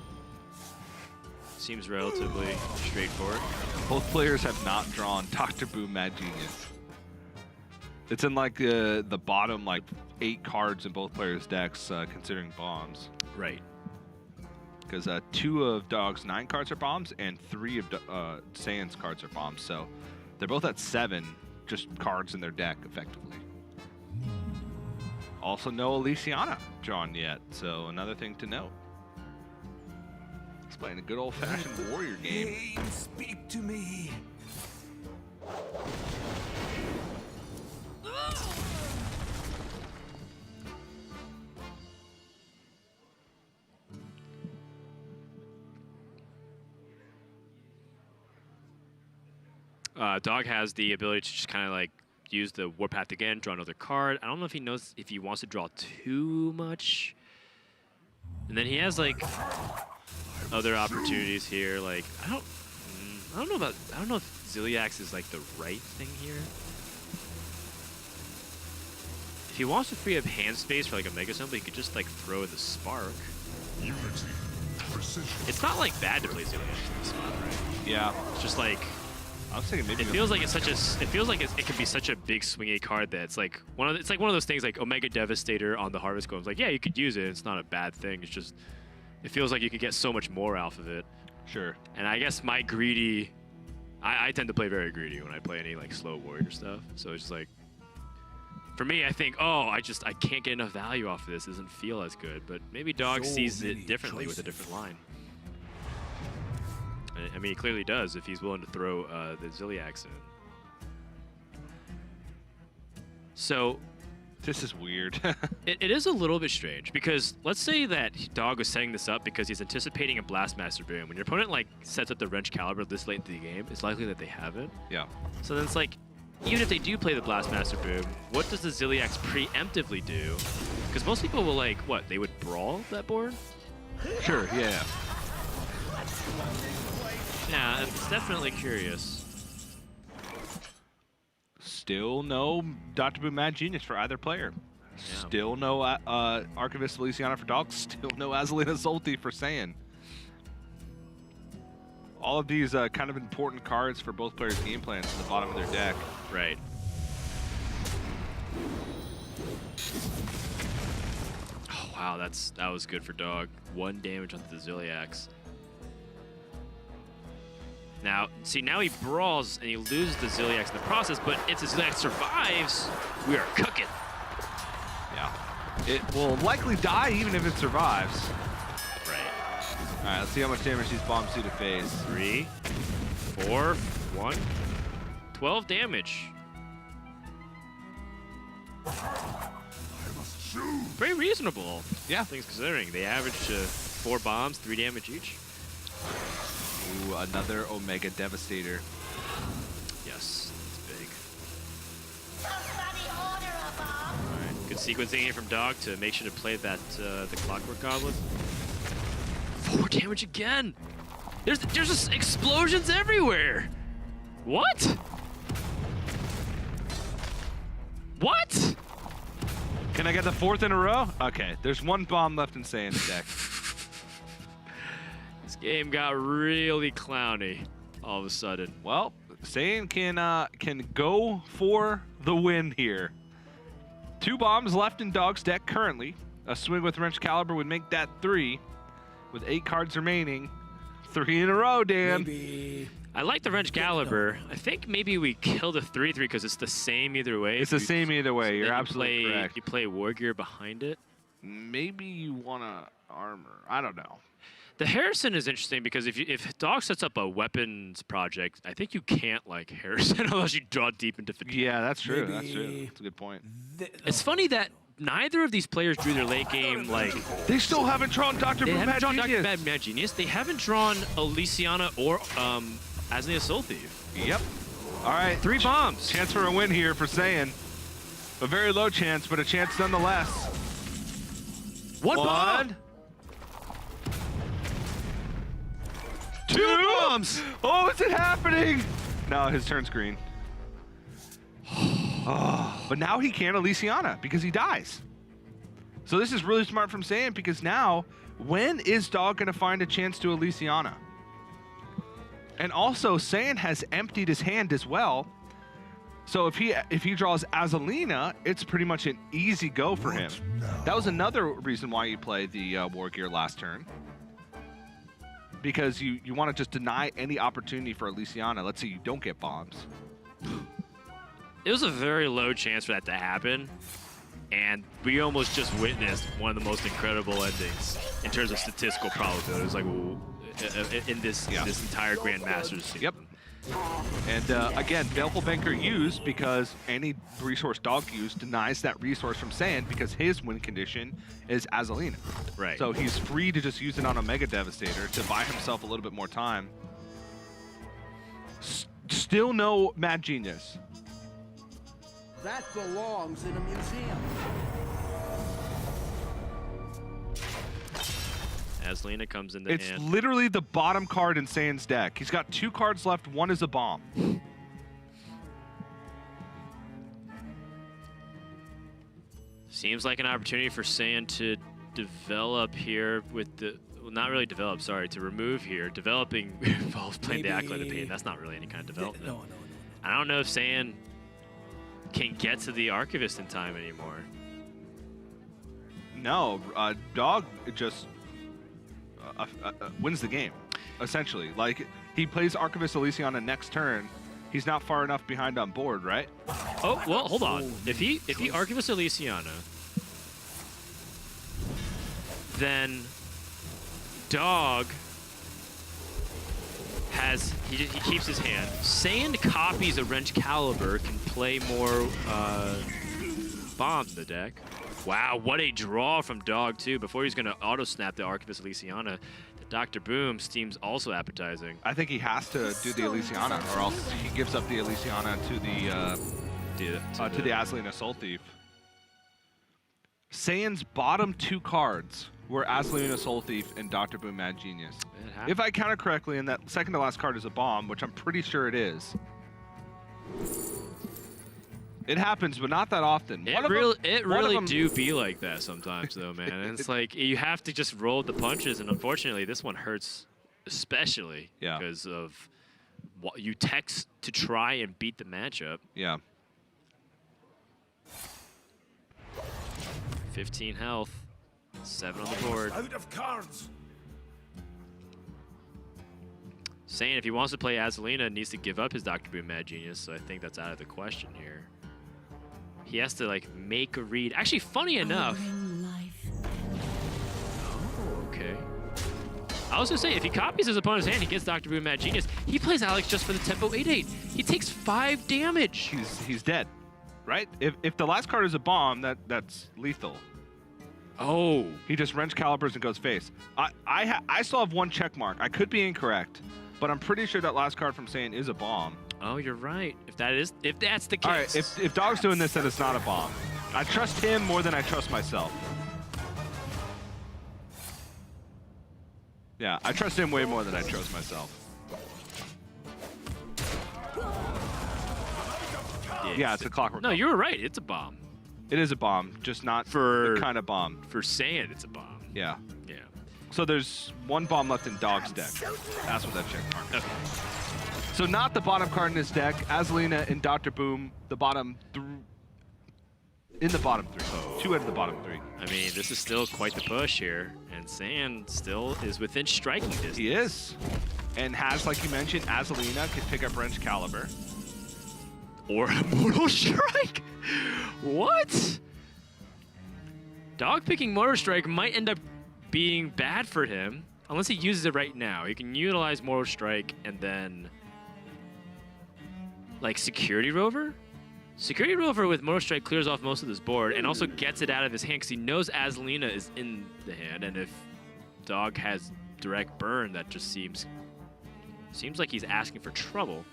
Seems relatively straightforward. Both players have not drawn Dr. Boom Mad Genius. It's in like the bottom like 8 cards in both players' decks, considering bombs. Right. Because 2 of Dog's 9 cards are bombs, and 3 of Saiyan's cards are bombs. So they're both at 7, just cards in their deck, effectively. Also, no Elysiana drawn yet, so another thing to note. He's playing a good old-fashioned warrior game. Game, speak to me. Dog has the ability to just kind of like use the Warpath again, draw another card. I don't know if he knows if he wants to draw too much. And then he has like other opportunities here. Like I don't know if Ziliax is like the right thing here. If he wants to free up hand space for like a Mega Symbol, he could just like throw the Spark. It's not like bad to play Ziliax in this spot, right? Yeah, It's just like I was thinking maybe it feels like it can be such a big swingy card that it's like one of those things like Omega Devastator on the Harvest Golem. It's like, yeah, you could use it. It's not a bad thing. It's just it feels like you could get so much more off of it. Sure. And I guess my greedy, I tend to play very greedy when I play any like slow warrior stuff. So it's just like, for me, I think, oh, I can't get enough value off of this. It doesn't feel as good. But maybe Dog So sees many it differently with a choices. different line. I mean, he clearly does if he's willing to throw the Ziliax in. So This is weird. it is a little bit strange because let's say that Dog was setting this up because he's anticipating a Blastmaster Boom. When your opponent like sets up the Wrench Caliber this late into the game, it's likely that they have it. Yeah. So then it's like, even if they do play the Blastmaster Boom, what does the Ziliax preemptively do? Because most people will like, what, they would brawl that board? Sure, yeah. Yeah, it's definitely curious. Still no Dr. Boom Mad Genius for either player. Yeah. Still no Archivist Elysiana for Dog. Still no Azalina Zolti for Saiyan. All of these kind of important cards for both players' game plans at the bottom of their deck. Right. Oh, wow, that was good for Dog. 1 damage onto the Ziliax. Now, see, now he brawls and he loses the Ziliax in the process, but if the Ziliax survives, we are cooking. Yeah. It will likely die even if it survives. Right. All right, let's see how much damage these bombs do to phase. 3, 4, 1, 12 damage. Pretty reasonable. Yeah. Things considering. They average 4 bombs, 3 damage each. Ooh, another Omega Devastator. Yes, it's big. Somebody order a bomb! All right, good sequencing here from Dog to make sure to play that the Clockwork Goblin. 4 damage again. There's just explosions everywhere. What? What? Can I get the 4th in a row? Okay, there's 1 bomb left in Saiyan's deck. This game got really clowny all of a sudden. Well, Saiyan can go for the win here. 2 bombs left in Dog's deck currently. A swing with Wrench Caliber would make that 3. With 8 cards remaining. 3 in a row, Dan. Maybe. I like the Wrench Caliber. I think maybe we killed a 3/3 because it's the same either way. It's the same either way. You're Then absolutely correct. You play War Gear behind it. Maybe you want to armor. I don't know. The Harrison is interesting because if Dog sets up a weapons project, I think you can't like Harrison unless you draw deep into fatigue. Yeah, that's true. That's Maybe- true. That's a good point. It's funny that neither of these players drew their late game like They still haven't drawn Dr. they Boom haven't Mad drawn Dr. Genius. Mad Genius. They haven't drawn Elysiana or Azalina Soul Thief. Yep. All right. 3 bombs. Chance for a win here for Saiyan. A very low chance, but a chance nonetheless. One bomb! Two bombs! Oh, is it happening? No, his turn's green. Oh, but now he can't Elysiana because he dies. So this is really smart from Saiyan because now, when is Dog going to find a chance to Elysiana? And also, Saiyan has emptied his hand as well. So if he draws Azalina, it's pretty much an easy go for him. That was another reason why you play the War Gear last turn. Because you want to just deny any opportunity for Elysiana. Let's say you don't get bombs. It was a very low chance for that to happen. And we almost just witnessed one of the most incredible endings in terms of statistical probability. It was like in this entire Grandmasters season. Yep. And again, Baleful Banker used because any resource Dog used denies that resource from Saiyan because his win condition is Azalina. Right. So he's free to just use it on a Mega Devastator to buy himself a little bit more time. Still no Mad Genius. That belongs in a museum. Azalina comes in the It's hand. literally the bottom card in Saiyan's deck. He's got 2 cards left. One is a bomb. Seems like an opportunity for Saiyan to develop here with the... Well, not really develop, sorry, to remove here. Developing involves playing the Acolyte of Pain. That's not really any kind of development. No. I don't know if Saiyan can get to the Archivist in time anymore. No, Dog just wins the game, essentially. Like, he plays Archivist Elysiana next turn. He's not far enough behind on board, right? Oh, well, hold on. If he Archivist Elysiana, then Dog has... He keeps his hand. Saiyan copies a Wrench Caliber, can play more bombs in the deck. Wow, what a draw from Dog, too. Before he's going to auto-snap the Archivist Elysiana, the Dr. Boom seems also appetizing. I think he has to do the Elysiana, or else he gives up the Elysiana to the Azalina Soul Thief. Saiyan's bottom 2 cards were Azalina Soul Thief and Dr. Boom Mad Genius. If I counted correctly, and that second to last card is a bomb, which I'm pretty sure it is. It happens, but not that often. It really do be like that sometimes, though, man. And it's like you have to just roll the punches, and unfortunately, this one hurts especially because of what you text to try and beat the matchup. Yeah. 15 health, 7 on the board. Out of cards. Saying if he wants to play Azalina, needs to give up his Dr. Boom Mad Genius, so I think that's out of the question here. He has to, like, make a read. Actually, funny enough... Oh, okay. I was going to say, if he copies his opponent's hand, he gets Dr. Boom Mad Genius. He plays Alex just for the tempo 8/8. He takes 5 damage. He's dead, right? If the last card is a bomb, that's lethal. Oh. He just Wrench Calibers and goes face. I still have 1 check mark. I could be incorrect, but I'm pretty sure that last card from Saiyan is a bomb. Oh, you're right. If that's the case. All right, if Dog's doing this, then it's not a bomb. I trust him more than I trust myself. Yeah, I trust him way more than I trust myself. Yeah, it's a clockwork. No, you were right. It's a bomb. It is a bomb, just not For the kind of bomb. For Saiyan, it's a bomb. Yeah. Yeah. So there's 1 bomb left in Dog's deck. That's what that check mark is. Okay. So not the bottom card in his deck. Azalina and Dr. Boom, the bottom in the bottom 3. 2 out of the bottom 3. I mean, this is still quite the push here, and Saiyan still is within striking distance. He is. And has, like you mentioned, Azalina can pick up Wrench Caliber. Or a Mortal Strike? What? Dog picking Mortal Strike might end up being bad for him, unless he uses it right now. He can utilize Mortal Strike and then... Like Security Rover? Security Rover with Mortal Strike clears off most of this board and also gets it out of his hand because he knows Azalina is in the hand, and if Dog has direct burn, that just seems like he's asking for trouble.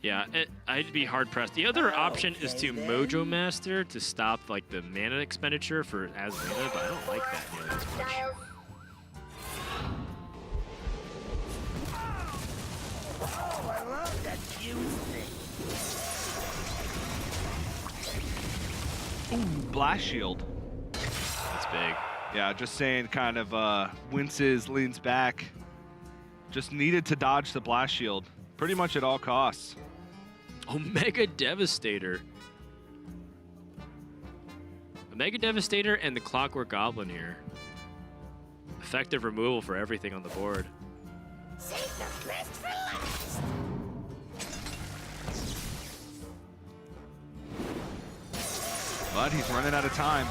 Yeah, I'd be hard pressed. The other option is to then. Mojo Master to stop like the mana expenditure for Azalina, but I don't like that nearly as much. Oh, I love that cute thing. Blast Shield. That's big. Yeah, just saying, kind of winces, leans back. Just needed to dodge the Blast Shield pretty much at all costs. Omega Devastator. Omega Devastator and the Clockwork Goblin here. Effective removal for everything on the board. Save the best for last. But he's running out of time.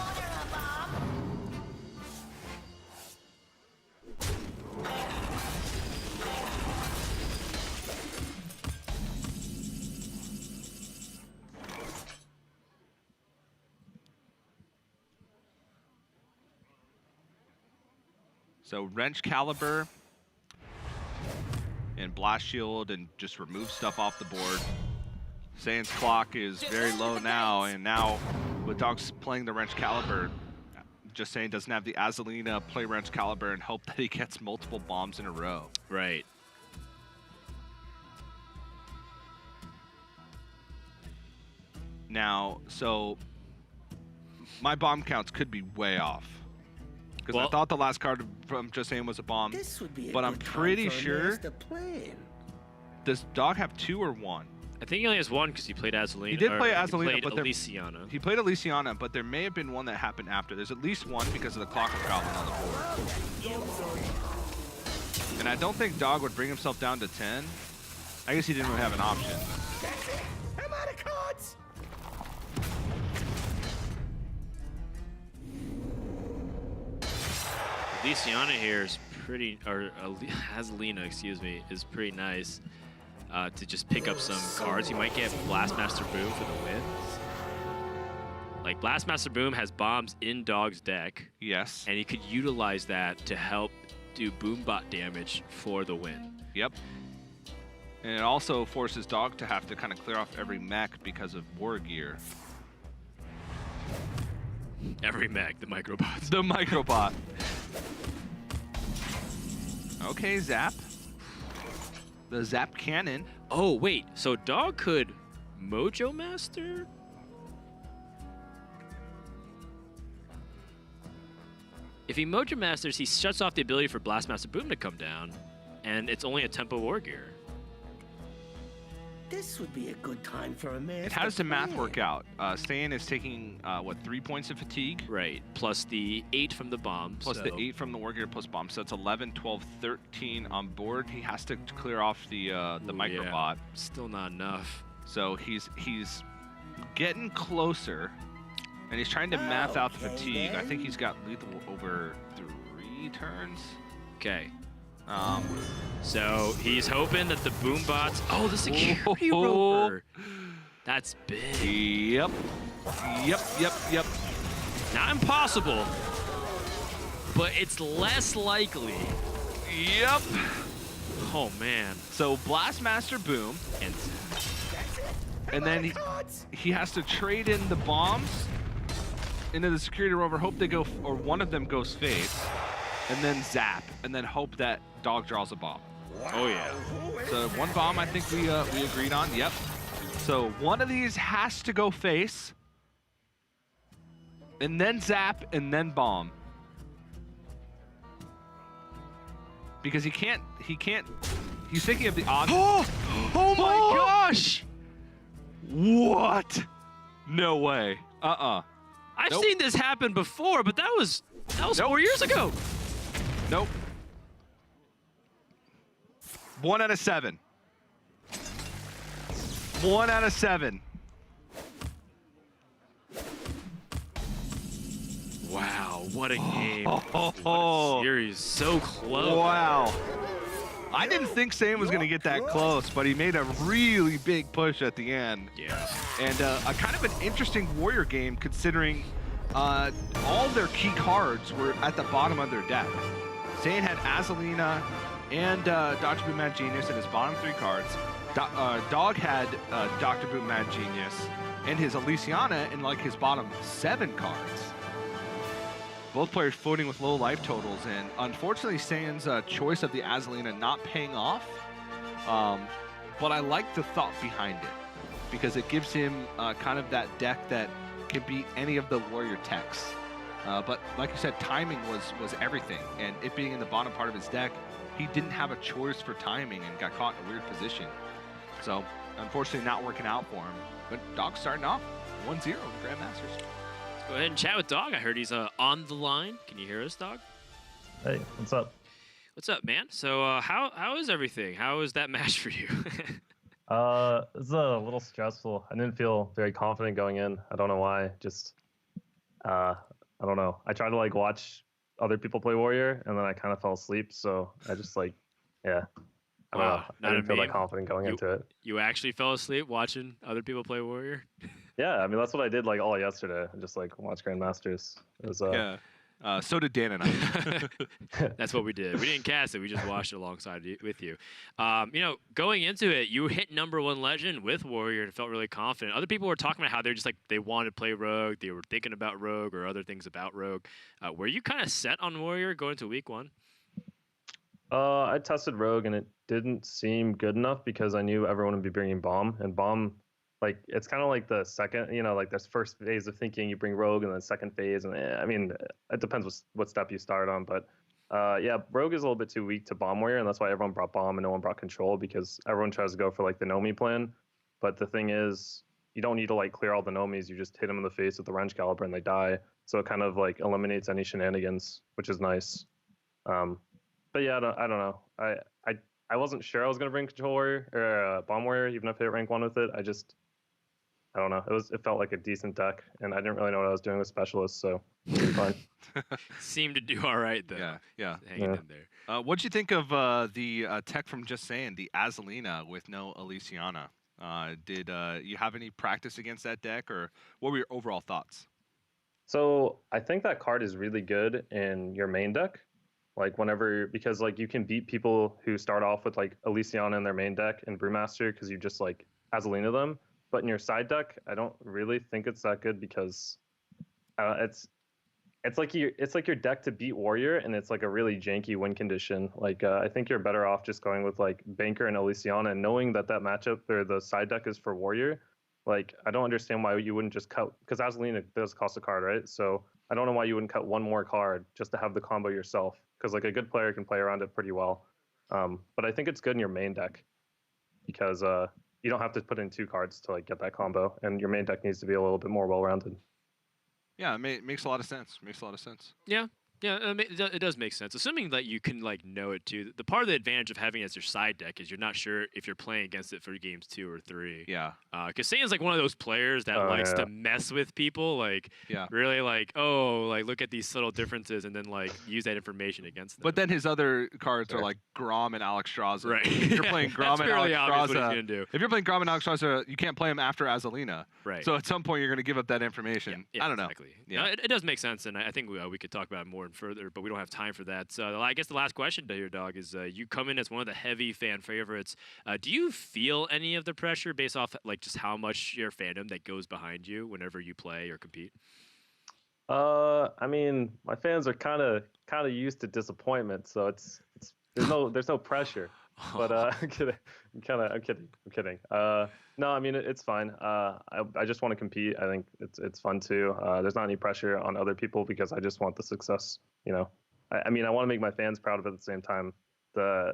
So Wrench Caliber and Blast Shield and just remove stuff off the board. Saiyan's clock is very low now, and now with Dogs playing the Wrench Caliber, just saying doesn't have the Azalina play Wrench Caliber and hope that he gets multiple bombs in a row. Right. Now, so my bomb counts could be way off. Because I Well- thought the last card from Just Saying was a bomb. This would be a But I'm good time pretty for a sure- master plan. Does Dog have 2 or 1? I think he only has one because he played Azalina. He did or play he Azalina, played but they're- Elysiana. He played Elysiana, but there may have been one that happened after. There's at least one because of the Clockwork Goblin on the board. And I don't think Dog would bring himself down to 10. I guess he didn't really have an option. That's it. I'm out of cards. Elysiana here is pretty, or Azalina, excuse me, is pretty nice to just pick up some cards. You might get Blastmaster Boom for the win. Like Blastmaster Boom has bombs in Dog's deck, Yes. and he could utilize that to help do Boombot damage for the win. Yep. And it also forces Dog to have to kind of clear off every mech because of war gear. Every mech, the microbots. The Microbot. Okay, Zap. The Zap Cannon. Oh, wait, so Dog could Mojo Master? If he Mojo Masters, he shuts off the ability for Blastmaster Boom to come down, and it's only a Tempo War Gear. This would be a good time for a master How does the math plan. work out? Saiyan is taking, what, 3 points of fatigue? Right, plus the 8 from the bomb. Plus so the 8 from the war gear plus bomb. So that's 11, 12, 13 on board. He has to clear off the Microbot. Still not enough. So he's getting closer, and he's trying to math out the Okay, fatigue. I then. think he's got lethal over 3 turns. Okay, Um, so he's hoping that the Boombots... Oh, the security Oh. rover! That's big. yep. Yep. Not impossible, but it's less likely. Yep. Oh, man. So Blastmaster Boom, And and then he has to trade in the bombs into the security rover, hope they go, or one of them goes face, and then zap, and then hope that Dog draws a bomb. oh, yeah. So 1 bomb, I think we agreed on. Yep. So one of these has to go face, and then zap, and then bomb. Because he can't. He's thinking of the odds. Oh my gosh! What? No way. I've Nope. seen this happen before, but that was Nope. 4 years ago. Nope. 1 out of 7. 1 out of 7. Wow, what a game. Oh. What a series. So close. Wow. I didn't think Saiyan was going to get that close, but he made a really big push at the end. Yeah. And a kind of an interesting Warrior game considering all their key cards were at the bottom of their deck. Saiyan had Azalina and Dodge Boom Mad Genius in his bottom 3 cards. Dog had Dr. Boom Mad Genius and his Elysiana in like his bottom 7 cards. Both players floating with low life totals, and unfortunately, Saiyan's choice of the Azalina not paying off. But I like the thought behind it because it gives him kind of that deck that can beat any of the warrior techs. But like you said, timing was everything, and it being in the bottom part of his deck, he didn't have a choice for timing and got caught in a weird position. So unfortunately, not working out for him. But Dog's starting off 1-0 in the Grandmasters. Let's go ahead and chat with Dog. I heard he's on the line. Can you hear us, Dog? Hey, what's up? What's up, man? So how is everything? How is that match for you? It's a little stressful. I didn't feel very confident going in. I don't know why. Just, I don't know. I tried to like watch other people play Warrior, and then I kind of fell asleep. So I just like, yeah. I don't know. I didn't feel that confident going into it. You actually fell asleep watching other people play Warrior? Yeah, I mean that's what I did like all yesterday. I just like watch Grandmasters. It was Yeah. So did Dan and I. That's what we did. We didn't cast it. We just watched it alongside with you. You know, going into it, you hit #1 legend with Warrior and felt really confident. Other people were talking about how they're just like they wanted to play Rogue. They were thinking about Rogue or other things about Rogue. Were you kind of set on Warrior going into week 1? I tested Rogue and it didn't seem good enough because I knew everyone would be bringing Bomb, and Bomb, like it's kind of like the second, you know, like this first phase of thinking you bring Rogue, and then second phase, and I mean it depends what step you start on, but yeah, Rogue is a little bit too weak to Bomb Warrior, and that's why everyone brought Bomb and no one brought Control, because everyone tries to go for like the Nomi plan, but the thing is you don't need to like clear all the Nomis, you just hit them in the face with the Wrench Caliber and they die, so it kind of like eliminates any shenanigans, which is nice. But yeah, I don't know. I wasn't sure I was gonna bring Control Warrior or Bomb Warrior, even if I hit rank 1 with it. I don't know. It felt like a decent deck, and I didn't really know what I was doing with Specialists, so it was fine. Seemed to do all right though. Yeah. Hanging in there. What'd you think of the tech from Just Saying, the Azalina with no Elysiana? Did you have any practice against that deck, or what were your overall thoughts? So I think that card is really good in your main deck. Like whenever, because like you can beat people who start off with like Elysiana in their main deck and Brewmaster because you just like Azalina them. But in your side deck, I don't really think it's that good because it's like your deck to beat Warrior, and it's like a really janky win condition. Like I think you're better off just going with like Banker and Elysiana, and knowing that matchup or the side deck is for Warrior. Like I don't understand why you wouldn't just cut, because Azalina does cost a card, right? So I don't know why you wouldn't cut one more card just to have the combo yourself, because like a good player can play around it pretty well. But I think it's good in your main deck because you don't have to put in 2 cards to like get that combo, and your main deck needs to be a little bit more well-rounded. Yeah, it makes a lot of sense. Yeah. Yeah, it does make sense. Assuming that you can like know it too. The part of the advantage of having it as your side deck is you're not sure if you're playing against it for games 2 or 3. Yeah. Because Saiyan's like one of those players that likes to mess with people. Like, really like, oh, like look at these subtle differences and then like use that information against them. But then his other cards are like Grom and Alex Straza. Right. If you're playing Grom and Alex What he's Straza, gonna do. if you're playing Grom and Alex Straza, you can't play him after Azalina. Right. So at some point you're going to give up that information. Yeah, I don't know. Exactly. Yeah. No, it does make sense, and I think we could talk about it more and further, but we don't have time for that. So I guess the last question to your Dog is you come in as one of the heavy fan favorites. Do you feel any of the pressure based off like just how much your fandom that goes behind you whenever you play or compete? I mean, my fans are kind of used to disappointment, so there's no pressure. But I'm kidding. I'm kidding. No, I mean it's fine. I just want to compete. I think it's fun too. There's not any pressure on other people because I just want the success. You know, I mean I want to make my fans proud, but at the same time, the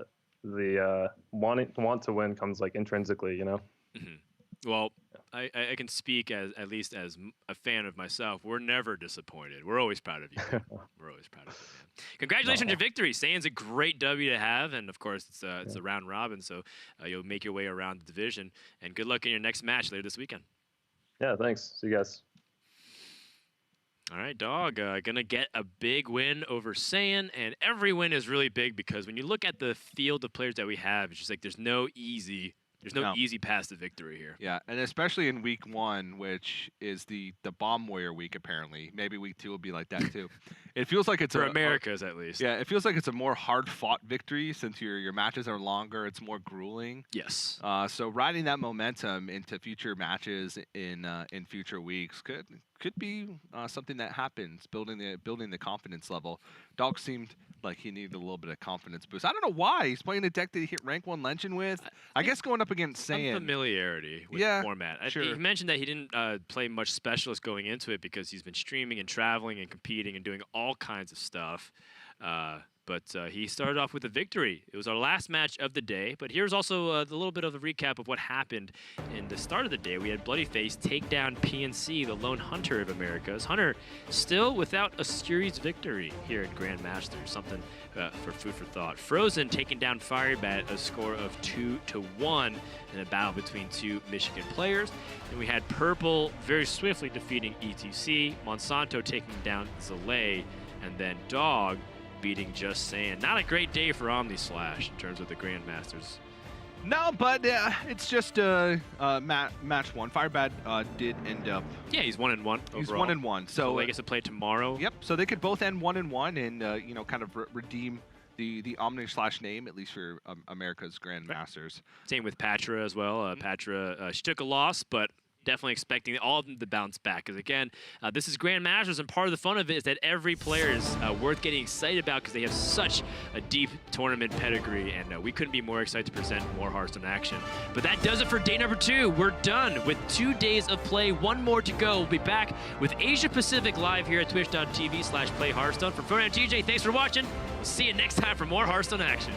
want to win comes like intrinsically. You know. Mm-hmm. Well, I can speak at least as a fan of myself. We're never disappointed. We're always proud of you. We're always proud of you, man. Congratulations on your victory. Saiyan's a great W to have, and of course it's a round robin, so you'll make your way around the division. And good luck in your next match later this weekend. Yeah, thanks. See you guys. All right, Dog, gonna get a big win over Saiyan, and every win is really big because when you look at the field of players that we have, it's just like there's no easy There's no easy path to victory here. Yeah, and especially in week 1, which is the Bomb Warrior week, apparently. Maybe week 2 will be like that too. It feels like it's for Americas at least. Yeah, it feels like it's a more hard-fought victory since your matches are longer. It's more grueling. Yes. So riding that momentum into future matches in future weeks could be something that happens. Building the confidence level. Dog seemed like he needed a little bit of confidence boost. I don't know why. He's playing a deck that he hit rank 1 Legend with. I guess going up against Saiyan. Familiarity with the format. Sure. He mentioned that he didn't play much Specialist going into it because he's been streaming and traveling and competing and doing all kinds of stuff. But he started off with a victory. It was our last match of the day. But here's also a little bit of a recap of what happened in the start of the day. We had Bloodyface take down PNC, the lone hunter of Americas. Hunter still without a series victory here in Grandmasters. Something for food for thought. Frozen taking down Firebat, a score of 2-1 in a battle between 2 Michigan players. And we had Purple very swiftly defeating ETC. Monsanto taking down Zalay. And then Dog beating Just Saiyan. Not a great day for OmniSlash in terms of the Grandmasters. No, but it's just match 1. Firebad did end up. Yeah, he's 1-1 overall. He's 1-1. So I guess to play tomorrow. Yep. So they could both end 1-1 and kind of redeem the OmniSlash name, at least for America's Grandmasters. Same with Patra as well. Patra, she took a loss, but definitely expecting all of them to bounce back. Because again, this is Grandmasters, and part of the fun of it is that every player is worth getting excited about because they have such a deep tournament pedigree, and we couldn't be more excited to present more Hearthstone action. But that does it for day number 2. We're done with 2 days of play. 1 more to go. We'll be back with Asia Pacific live here at twitch.tv/playhearthstone. For Fronan and TJ, thanks for watching. We'll see you next time for more Hearthstone action.